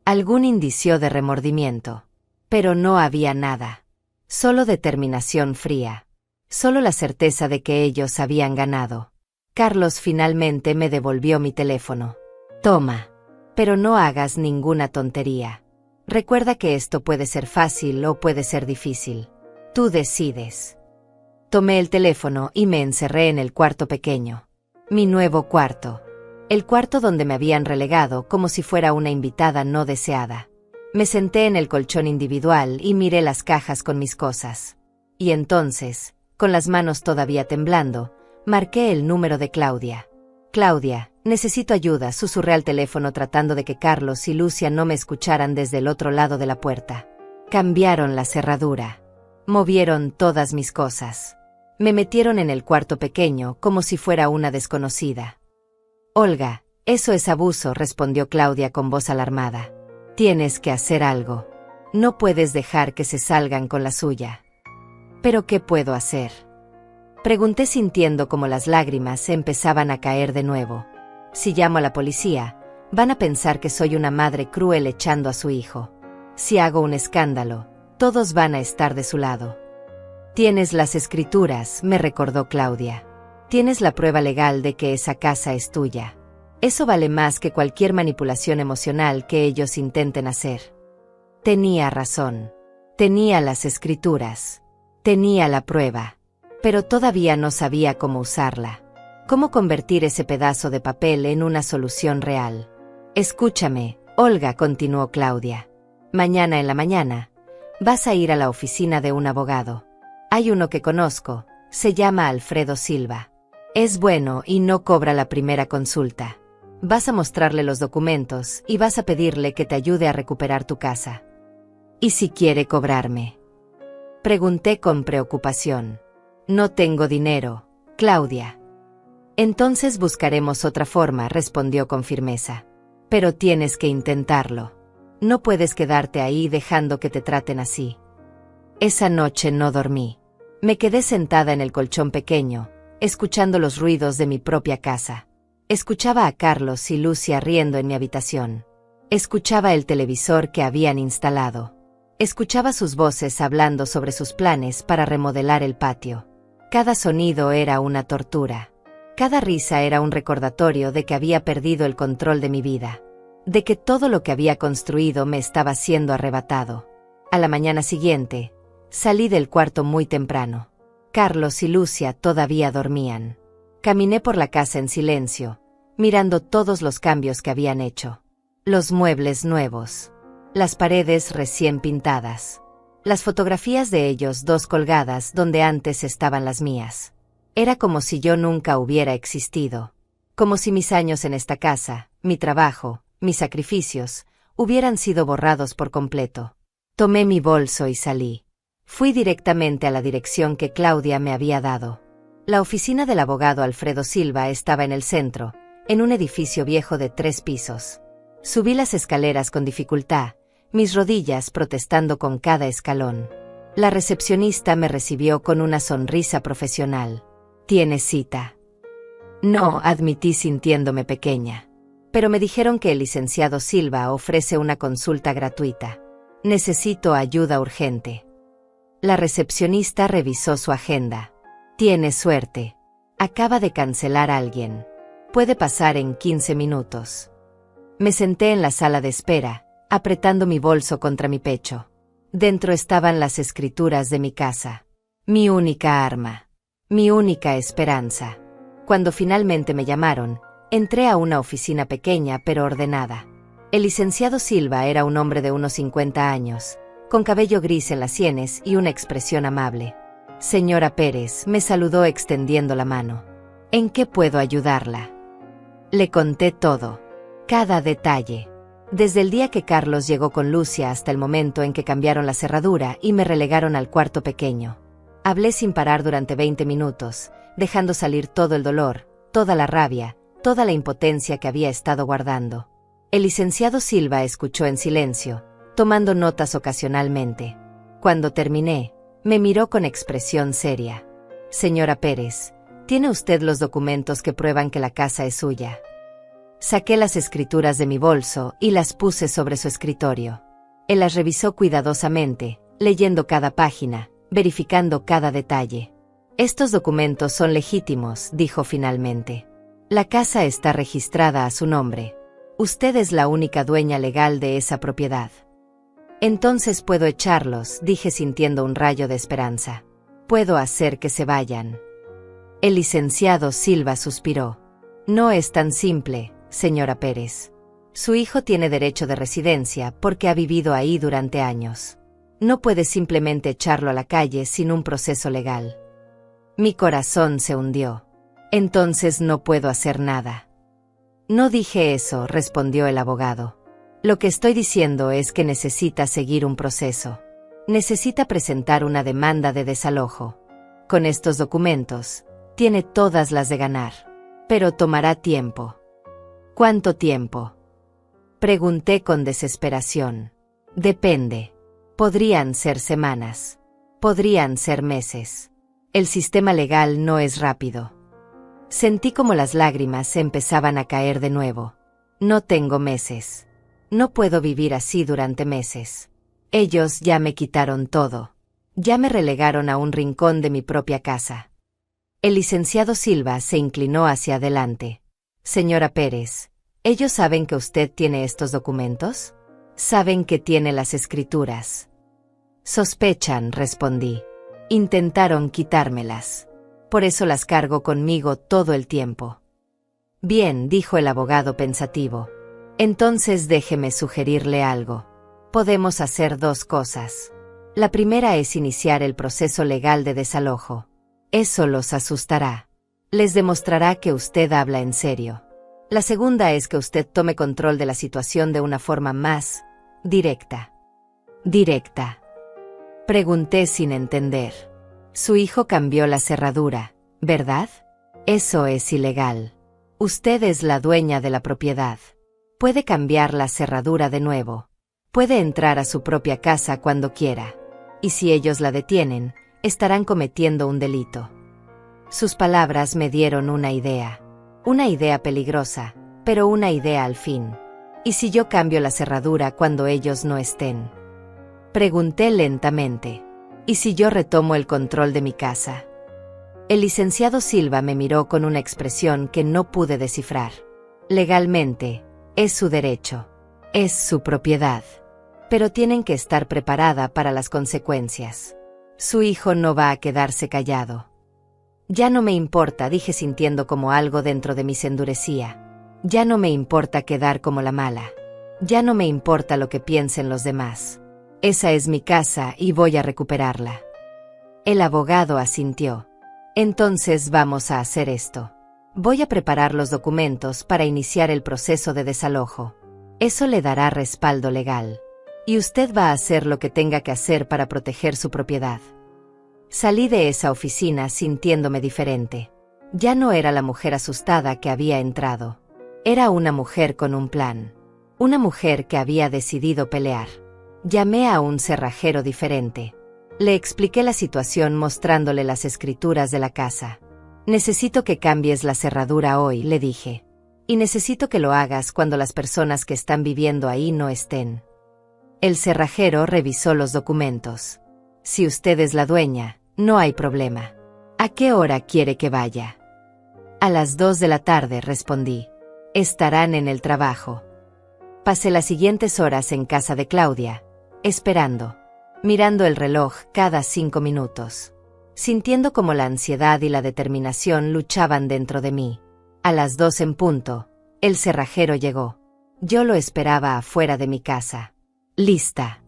Algún indicio de remordimiento. Pero no había nada. Solo determinación fría. Solo la certeza de que ellos habían ganado. Carlos finalmente me devolvió mi teléfono. Toma. Pero no hagas ninguna tontería. Recuerda que esto puede ser fácil o puede ser difícil. Tú decides. Tomé el teléfono y me encerré en el cuarto pequeño. Mi nuevo cuarto. El cuarto donde me habían relegado como si fuera una invitada no deseada. Me senté en el colchón individual y miré las cajas con mis cosas. Y entonces, con las manos todavía temblando, marqué el número de Claudia. Claudia, necesito ayuda, susurré al teléfono tratando de que Carlos y Lucia no me escucharan desde el otro lado de la puerta. Cambiaron la cerradura. Movieron todas mis cosas. Me metieron en el cuarto pequeño como si fuera una desconocida. Olga, eso es abuso, respondió Claudia con voz alarmada. Tienes que hacer algo. No puedes dejar que se salgan con la suya. ¿Pero qué puedo hacer? Pregunté sintiendo como las lágrimas empezaban a caer de nuevo. Si llamo a la policía, van a pensar que soy una madre cruel echando a su hijo. Si hago un escándalo, todos van a estar de su lado. Tienes las escrituras, me recordó Claudia. Tienes la prueba legal de que esa casa es tuya. Eso vale más que cualquier manipulación emocional que ellos intenten hacer. Tenía razón. Tenía las escrituras. Tenía la prueba. Pero todavía no sabía cómo usarla. Cómo convertir ese pedazo de papel en una solución real. Escúchame, Olga, continuó Claudia. Mañana en la mañana, vas a ir a la oficina de un abogado. Hay uno que conozco, se llama Alfredo Silva. Es bueno y no cobra la primera consulta. Vas a mostrarle los documentos y vas a pedirle que te ayude a recuperar tu casa. ¿Y si quiere cobrarme? Pregunté con preocupación. No tengo dinero, Claudia. Entonces buscaremos otra forma, respondió con firmeza. Pero tienes que intentarlo. No puedes quedarte ahí dejando que te traten así. Esa noche no dormí. Me quedé sentada en el colchón pequeño, escuchando los ruidos de mi propia casa. Escuchaba a Carlos y Lucia riendo en mi habitación. Escuchaba el televisor que habían instalado. Escuchaba sus voces hablando sobre sus planes para remodelar el patio. Cada sonido era una tortura. Cada risa era un recordatorio de que había perdido el control de mi vida. De que todo lo que había construido me estaba siendo arrebatado. A la mañana siguiente, salí del cuarto muy temprano. Carlos y Lucia todavía dormían. Caminé por la casa en silencio, mirando todos los cambios que habían hecho. Los muebles nuevos. Las paredes recién pintadas. Las fotografías de ellos dos colgadas donde antes estaban las mías. Era como si yo nunca hubiera existido. Como si mis años en esta casa, mi trabajo, mis sacrificios, hubieran sido borrados por completo. Tomé mi bolso y salí. Fui directamente a la dirección que Claudia me había dado. La oficina del abogado Alfredo Silva estaba en el centro, en un edificio viejo de 3 pisos. Subí las escaleras con dificultad, mis rodillas protestando con cada escalón. La recepcionista me recibió con una sonrisa profesional. ¿Tienes cita? No, admití sintiéndome pequeña. Pero me dijeron que el licenciado Silva ofrece una consulta gratuita. Necesito ayuda urgente. La recepcionista revisó su agenda. Tienes suerte. Acaba de cancelar a alguien. Puede pasar en 15 minutos. Me senté en la sala de espera, apretando mi bolso contra mi pecho. Dentro estaban las escrituras de mi casa. Mi única arma. Mi única esperanza. Cuando finalmente me llamaron, entré a una oficina pequeña pero ordenada. El licenciado Silva era un hombre de unos 50 años, con cabello gris en las sienes y una expresión amable. Señora Pérez, me saludó extendiendo la mano. ¿En qué puedo ayudarla? Le conté todo. Cada detalle. Desde el día que Carlos llegó con Lucia hasta el momento en que cambiaron la cerradura y me relegaron al cuarto pequeño. Hablé sin parar durante 20 minutos, dejando salir todo el dolor, toda la rabia, toda la impotencia que había estado guardando. El licenciado Silva escuchó en silencio, tomando notas ocasionalmente. Cuando terminé, me miró con expresión seria. Señora Pérez, ¿tiene usted los documentos que prueban que la casa es suya? Saqué las escrituras de mi bolso y las puse sobre su escritorio. Él las revisó cuidadosamente, leyendo cada página, verificando cada detalle. Estos documentos son legítimos, dijo finalmente. La casa está registrada a su nombre. Usted es la única dueña legal de esa propiedad. Entonces puedo echarlos, dije sintiendo un rayo de esperanza. Puedo hacer que se vayan. El licenciado Silva suspiró. No es tan simple, señora Pérez. Su hijo tiene derecho de residencia porque ha vivido ahí durante años. No puede simplemente echarlo a la calle sin un proceso legal. Mi corazón se hundió. Entonces no puedo hacer nada. No dije eso, respondió el abogado. Lo que estoy diciendo es que necesita seguir un proceso. Necesita presentar una demanda de desalojo. Con estos documentos, tiene todas las de ganar. Pero tomará tiempo. ¿Cuánto tiempo? Pregunté con desesperación. Depende. Podrían ser semanas. Podrían ser meses. El sistema legal no es rápido. Sentí como las lágrimas empezaban a caer de nuevo. No tengo meses. No puedo vivir así durante meses. Ellos ya me quitaron todo. Ya me relegaron a un rincón de mi propia casa. El licenciado Silva se inclinó hacia adelante. Señora Pérez, ¿ellos saben que usted tiene estos documentos? Saben que tiene las escrituras. Sospechan, respondí. Intentaron quitármelas. Por eso las cargo conmigo todo el tiempo. Bien, dijo el abogado pensativo. Entonces déjeme sugerirle algo. Podemos hacer dos cosas. La primera es iniciar el proceso legal de desalojo. Eso los asustará. Les demostrará que usted habla en serio. La segunda es que usted tome control de la situación de una forma más directa. ¿Directa? Pregunté sin entender. Su hijo cambió la cerradura, ¿verdad? Eso es ilegal. Usted es la dueña de la propiedad. Puede cambiar la cerradura de nuevo. Puede entrar a su propia casa cuando quiera. Y si ellos la detienen, estarán cometiendo un delito. Sus palabras me dieron una idea. Una idea peligrosa, pero una idea al fin. ¿Y si yo cambio la cerradura cuando ellos no estén? Pregunté lentamente. ¿Y si yo retomo el control de mi casa? El licenciado Silva me miró con una expresión que no pude descifrar. Legalmente, es su derecho. Es su propiedad. Pero tienen que estar preparada para las consecuencias. Su hijo no va a quedarse callado. Ya no me importa, dije sintiendo como algo dentro de mí se endurecía. Ya no me importa quedar como la mala. Ya no me importa lo que piensen los demás. Esa es mi casa y voy a recuperarla. El abogado asintió. Entonces vamos a hacer esto. Voy a preparar los documentos para iniciar el proceso de desalojo. Eso le dará respaldo legal. Y usted va a hacer lo que tenga que hacer para proteger su propiedad. Salí de esa oficina sintiéndome diferente. Ya no era la mujer asustada que había entrado. Era una mujer con un plan. Una mujer que había decidido pelear. Llamé a un cerrajero diferente. Le expliqué la situación mostrándole las escrituras de la casa. Necesito que cambies la cerradura hoy, le dije. Y necesito que lo hagas cuando las personas que están viviendo ahí no estén. El cerrajero revisó los documentos. Si usted es la dueña, no hay problema. ¿A qué hora quiere que vaya? A las 2 de la tarde, respondí. Estarán en el trabajo. Pasé las siguientes horas en casa de Claudia, esperando, mirando el reloj cada 5 minutos, sintiendo como la ansiedad y la determinación luchaban dentro de mí. A las 2 en punto, el cerrajero llegó. Yo lo esperaba afuera de mi casa. ¿Lista?,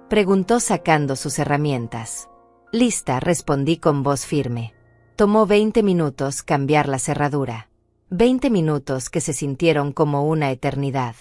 preguntó sacando sus herramientas. Lista, respondí con voz firme. Tomó 20 minutos cambiar la cerradura. 20 minutos que se sintieron como una eternidad.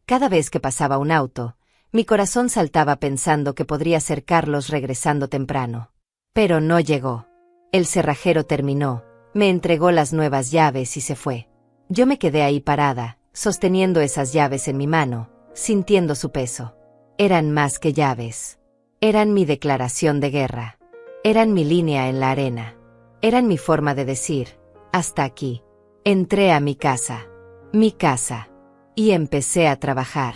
Cada vez que pasaba un auto, mi corazón saltaba pensando que podría ser Carlos regresando temprano. Pero no llegó. El cerrajero terminó, me entregó las nuevas llaves y se fue. Yo me quedé ahí parada, sosteniendo esas llaves en mi mano, sintiendo su peso. Eran más que llaves. Eran mi declaración de guerra. Eran mi línea en la arena. Eran mi forma de decir, hasta aquí. Entré a mi casa. Y empecé a trabajar.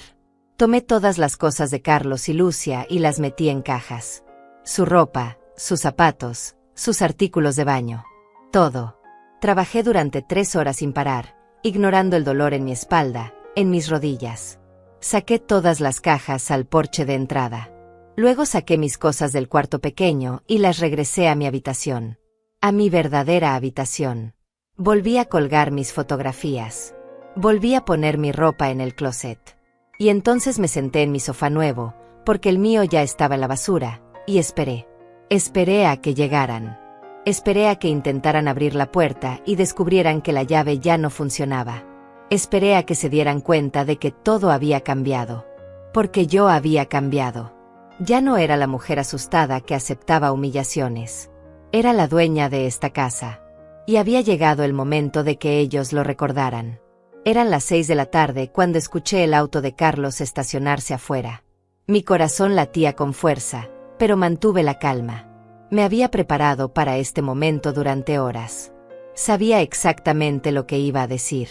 Tomé todas las cosas de Carlos y Lucia y las metí en cajas. Su ropa, sus zapatos, sus artículos de baño. Todo. Trabajé durante 3 horas sin parar, ignorando el dolor en mi espalda, en mis rodillas. Saqué todas las cajas al porche de entrada. Luego saqué mis cosas del cuarto pequeño y las regresé a mi habitación. A mi verdadera habitación. Volví a colgar mis fotografías. Volví a poner mi ropa en el closet. Y entonces me senté en mi sofá nuevo, porque el mío ya estaba en la basura, y esperé. Esperé a que llegaran. Esperé a que intentaran abrir la puerta y descubrieran que la llave ya no funcionaba. Esperé a que se dieran cuenta de que todo había cambiado. Porque yo había cambiado. Ya no era la mujer asustada que aceptaba humillaciones. Era la dueña de esta casa. Y había llegado el momento de que ellos lo recordaran. Eran las 6 de la tarde cuando escuché el auto de Carlos estacionarse afuera. Mi corazón latía con fuerza, pero mantuve la calma. Me había preparado para este momento durante horas. Sabía exactamente lo que iba a decir.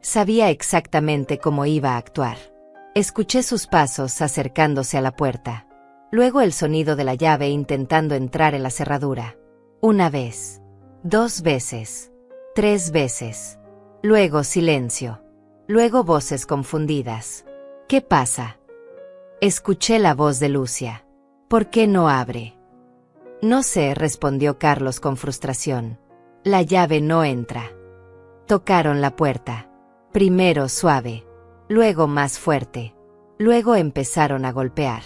Sabía exactamente cómo iba a actuar. Escuché sus pasos acercándose a la puerta. Luego el sonido de la llave intentando entrar en la cerradura. 1 vez. 2 veces. 3 veces. Luego silencio. Luego voces confundidas. ¿Qué pasa? Escuché la voz de Lucia. ¿Por qué no abre? No sé, respondió Carlos con frustración. La llave no entra. Tocaron la puerta. Primero suave. Luego más fuerte. Luego empezaron a golpear.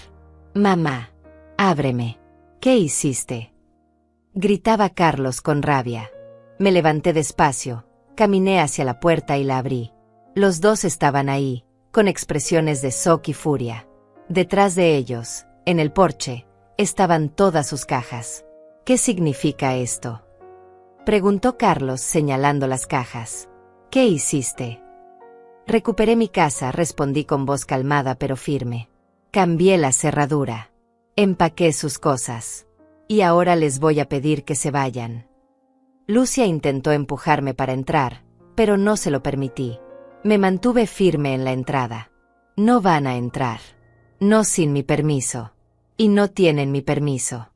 Mamá, ábreme. ¿Qué hiciste?, gritaba Carlos con rabia. Me levanté despacio, caminé hacia la puerta y la abrí. Los dos estaban ahí, con expresiones de shock y furia. Detrás de ellos, en el porche, estaban todas sus cajas. ¿Qué significa esto?, preguntó Carlos señalando las cajas. ¿Qué hiciste? Recuperé mi casa, respondí con voz calmada pero firme. Cambié la cerradura. Empaqué sus cosas. Y ahora les voy a pedir que se vayan. Lucia intentó empujarme para entrar, pero no se lo permití. Me mantuve firme en la entrada. No van a entrar. No sin mi permiso. Y no tienen mi permiso.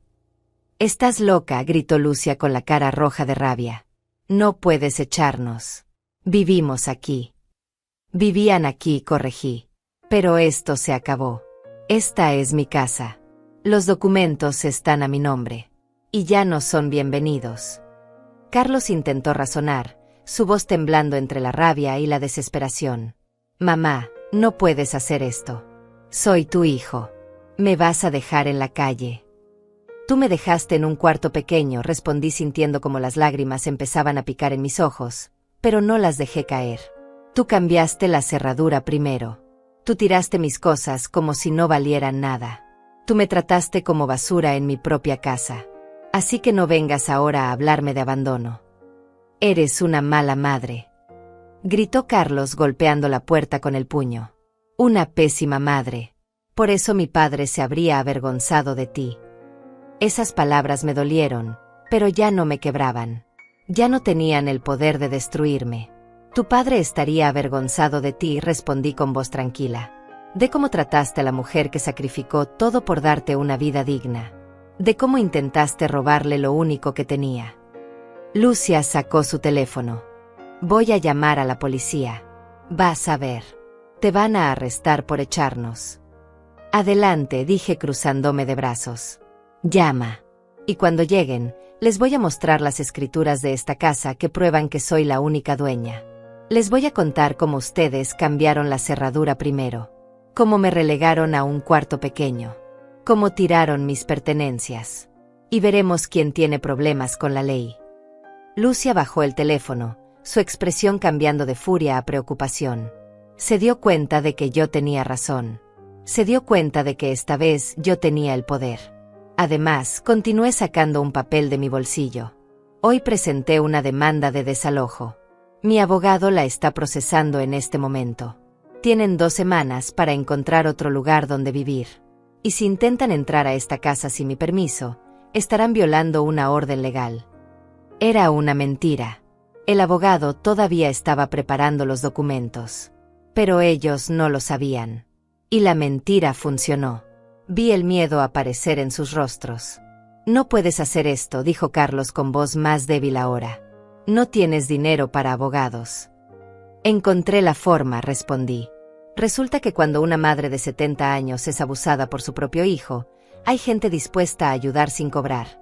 Estás loca, gritó Lucia con la cara roja de rabia. No puedes echarnos. Vivimos aquí. Vivían aquí, corregí. Pero esto se acabó. Esta es mi casa. Los documentos están a mi nombre. Y ya no son bienvenidos. Carlos intentó razonar, su voz temblando entre la rabia y la desesperación. Mamá, no puedes hacer esto. Soy tu hijo. Me vas a dejar en la calle. Tú me dejaste en un cuarto pequeño, respondí sintiendo como las lágrimas empezaban a picar en mis ojos, pero no las dejé caer. Tú cambiaste la cerradura primero. Tú tiraste mis cosas como si no valieran nada. Tú me trataste como basura en mi propia casa. Así que no vengas ahora a hablarme de abandono. Eres una mala madre. Gritó Carlos golpeando la puerta con el puño. Una pésima madre. Por eso mi padre se habría avergonzado de ti. Esas palabras me dolieron, pero ya no me quebraban. Ya no tenían el poder de destruirme. Tu padre estaría avergonzado de ti, respondí con voz tranquila. De cómo trataste a la mujer que sacrificó todo por darte una vida digna. De cómo intentaste robarle lo único que tenía. Lucia sacó su teléfono. Voy a llamar a la policía. Vas a ver. Te van a arrestar por echarnos. Adelante, dije cruzándome de brazos. Llama. Y cuando lleguen, les voy a mostrar las escrituras de esta casa que prueban que soy la única dueña. Les voy a contar cómo ustedes cambiaron la cerradura primero, cómo me relegaron a un cuarto pequeño, cómo tiraron mis pertenencias. Y veremos quién tiene problemas con la ley. Lucia bajó el teléfono, su expresión cambiando de furia a preocupación. Se dio cuenta de que yo tenía razón. Se dio cuenta de que esta vez yo tenía el poder. Además, continué sacando un papel de mi bolsillo. Hoy presenté una demanda de desalojo. Mi abogado la está procesando en este momento. Tienen 2 semanas para encontrar otro lugar donde vivir. Y si intentan entrar a esta casa sin mi permiso, estarán violando una orden legal. Era una mentira. El abogado todavía estaba preparando los documentos. Pero ellos no lo sabían. Y la mentira funcionó. Vi el miedo aparecer en sus rostros. No puedes hacer esto, dijo Carlos con voz más débil ahora. No tienes dinero para abogados. Encontré la forma, respondí. Resulta que cuando una madre de 70 años es abusada por su propio hijo, hay gente dispuesta a ayudar sin cobrar.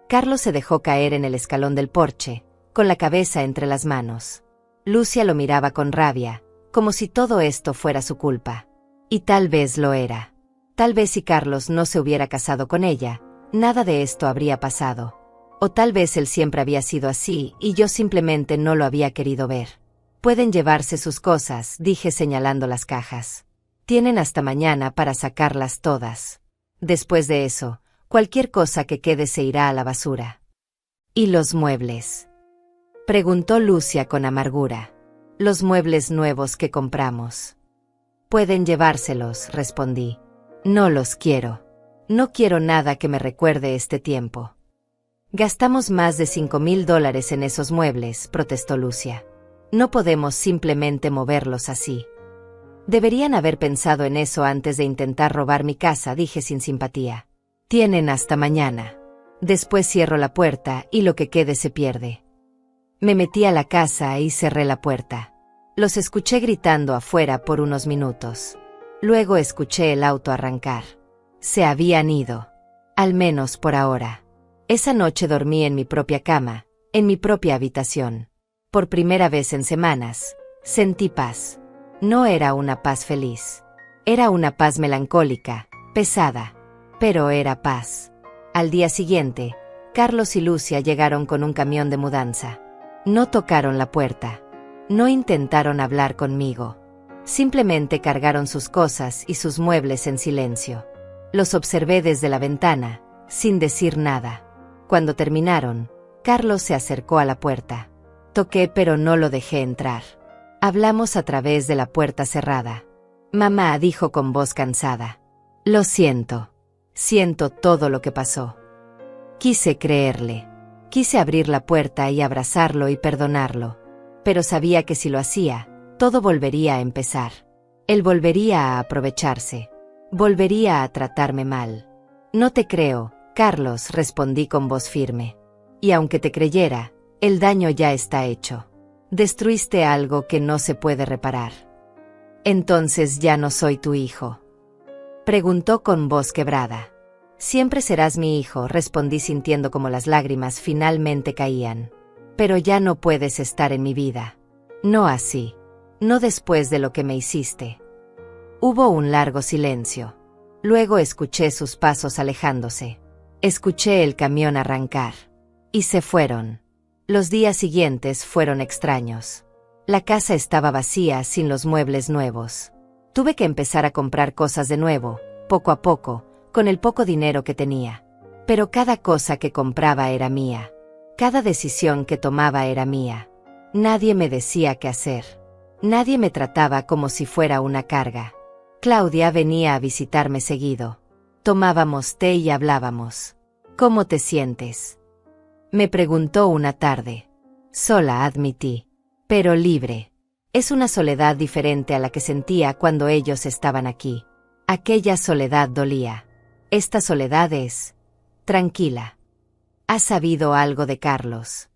Carlos se dejó caer en el escalón del porche, con la cabeza entre las manos. Lucia lo miraba con rabia, como si todo esto fuera su culpa. Y tal vez lo era. Tal vez si Carlos no se hubiera casado con ella, nada de esto habría pasado. O tal vez él siempre había sido así y yo simplemente no lo había querido ver. Pueden llevarse sus cosas, dije señalando las cajas. Tienen hasta mañana para sacarlas todas. Después de eso, cualquier cosa que quede se irá a la basura. ¿Y los muebles?, preguntó Lucia con amargura. Los muebles nuevos que compramos. Pueden llevárselos, respondí. No los quiero. No quiero nada que me recuerde este tiempo. Gastamos más de $5,000 en esos muebles, protestó Lucia. No podemos simplemente moverlos así. Deberían haber pensado en eso antes de intentar robar mi casa, dije sin simpatía. Tienen hasta mañana. Después cierro la puerta y lo que quede se pierde. Me metí a la casa y cerré la puerta. Los escuché gritando afuera por unos minutos. Luego escuché el auto arrancar. Se habían ido. Al menos por ahora. Esa noche dormí en mi propia cama, en mi propia habitación. Por primera vez en semanas, sentí paz. No era una paz feliz. Era una paz melancólica, pesada. Pero era paz. Al día siguiente, Carlos y Lucia llegaron con un camión de mudanza. No tocaron la puerta. No intentaron hablar conmigo. Simplemente cargaron sus cosas y sus muebles en silencio. Los observé desde la ventana, sin decir nada. Cuando terminaron, Carlos se acercó a la puerta. Toqué pero no lo dejé entrar. Hablamos a través de la puerta cerrada. Mamá dijo con voz cansada. Lo siento. Siento todo lo que pasó. Quise creerle. Quise abrir la puerta y abrazarlo y perdonarlo. Pero sabía que si lo hacía, todo volvería a empezar. Él volvería a aprovecharse. Volvería a tratarme mal. No te creo, Carlos, respondí con voz firme. Y aunque te creyera, el daño ya está hecho. Destruiste algo que no se puede reparar. Entonces ya no soy tu hijo. Preguntó con voz quebrada. Siempre serás mi hijo, respondí sintiendo como las lágrimas finalmente caían. Pero ya no puedes estar en mi vida. No así. No después de lo que me hiciste. Hubo un largo silencio. Luego escuché sus pasos alejándose. Escuché el camión arrancar. Y se fueron. Los días siguientes fueron extraños. La casa estaba vacía sin los muebles nuevos. Tuve que empezar a comprar cosas de nuevo, poco a poco, con el poco dinero que tenía. Pero cada cosa que compraba era mía. Cada decisión que tomaba era mía. Nadie me decía qué hacer. Nadie me trataba como si fuera una carga. Claudia venía a visitarme seguido. Tomábamos té y hablábamos. ¿Cómo te sientes?, me preguntó una tarde. Sola, admití. Pero libre. Es una soledad diferente a la que sentía cuando ellos estaban aquí. Aquella soledad dolía. Esta soledad es tranquila. ¿Has sabido algo de Carlos?,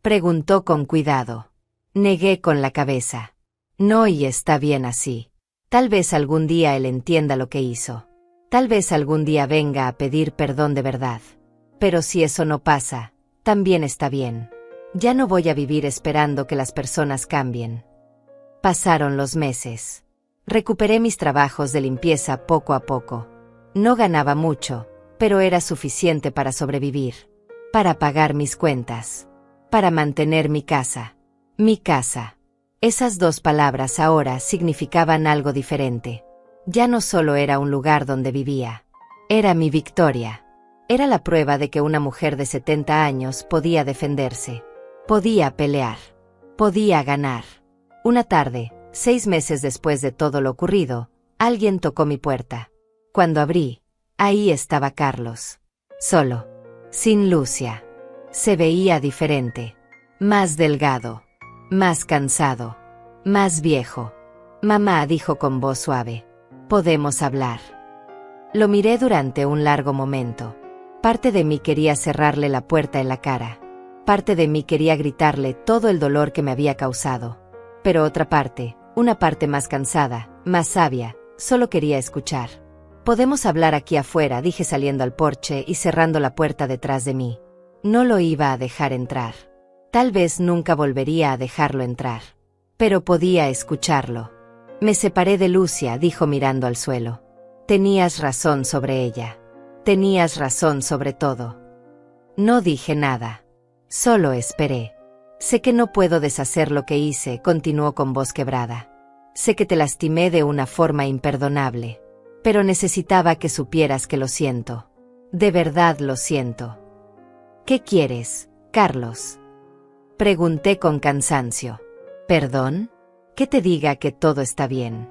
preguntó con cuidado. Negué con la cabeza. No, y está bien así. Tal vez algún día él entienda lo que hizo. Tal vez algún día venga a pedir perdón de verdad. Pero si eso no pasa, también está bien. Ya no voy a vivir esperando que las personas cambien. Pasaron los meses. Recuperé mis trabajos de limpieza poco a poco. No ganaba mucho, pero era suficiente para sobrevivir, para pagar mis cuentas, para mantener mi casa. Mi casa. Esas dos palabras ahora significaban algo diferente. Ya no solo era un lugar donde vivía. Era mi victoria. Era la prueba de que una mujer de 70 años podía defenderse. Podía pelear. Podía ganar. Una tarde, 6 meses después de todo lo ocurrido, alguien tocó mi puerta. Cuando abrí, ahí estaba Carlos. Solo. Sin Lucia. Se veía diferente. Más delgado. Más cansado. Más viejo. Mamá, dijo con voz suave. ¿Podemos hablar? Lo miré durante un largo momento. Parte de mí quería cerrarle la puerta en la cara. Parte de mí quería gritarle todo el dolor que me había causado. Pero otra parte, una parte más cansada, más sabia, solo quería escuchar. Podemos hablar aquí afuera, dije saliendo al porche y cerrando la puerta detrás de mí. No lo iba a dejar entrar. Tal vez nunca volvería a dejarlo entrar. Pero podía escucharlo. Me separé de Lucia, dijo mirando al suelo. Tenías razón sobre ella. Tenías razón sobre todo. No dije nada. Solo esperé. Sé que no puedo deshacer lo que hice, continuó con voz quebrada. Sé que te lastimé de una forma imperdonable. Pero necesitaba que supieras que lo siento. De verdad lo siento. ¿Qué quieres, Carlos? Pregunté con cansancio. ¿Perdón? ¿Que te diga que todo está bien?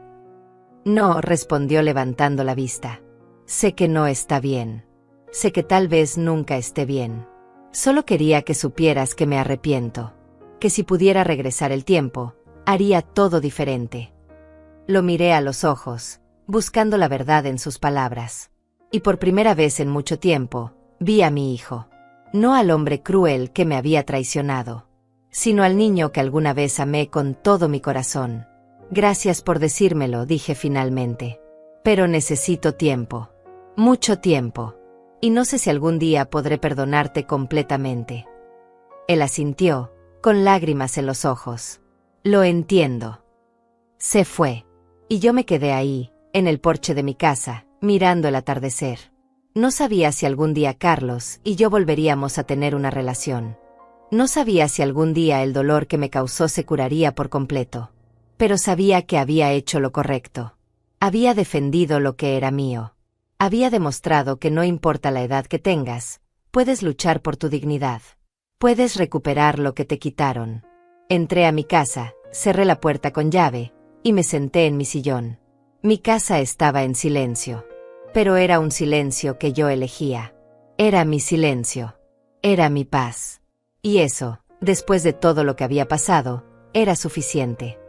No, respondió levantando la vista. Sé que no está bien. Sé que tal vez nunca esté bien. Solo quería que supieras que me arrepiento. Que si pudiera regresar el tiempo, haría todo diferente. Lo miré a los ojos, buscando la verdad en sus palabras. Y por primera vez en mucho tiempo, vi a mi hijo. No al hombre cruel que me había traicionado, sino al niño que alguna vez amé con todo mi corazón. Gracias por decírmelo, dije finalmente. Pero necesito tiempo. Mucho tiempo. Y no sé si algún día podré perdonarte completamente. Él asintió, con lágrimas en los ojos. Lo entiendo. Se fue. Y yo me quedé ahí, en el porche de mi casa, mirando el atardecer. No sabía si algún día Carlos y yo volveríamos a tener una relación. No sabía si algún día el dolor que me causó se curaría por completo. Pero sabía que había hecho lo correcto. Había defendido lo que era mío. Había demostrado que no importa la edad que tengas, puedes luchar por tu dignidad. Puedes recuperar lo que te quitaron. Entré a mi casa, cerré la puerta con llave, y me senté en mi sillón. Mi casa estaba en silencio. Pero era un silencio que yo elegía. Era mi silencio. Era mi paz. Y eso, después de todo lo que había pasado, era suficiente.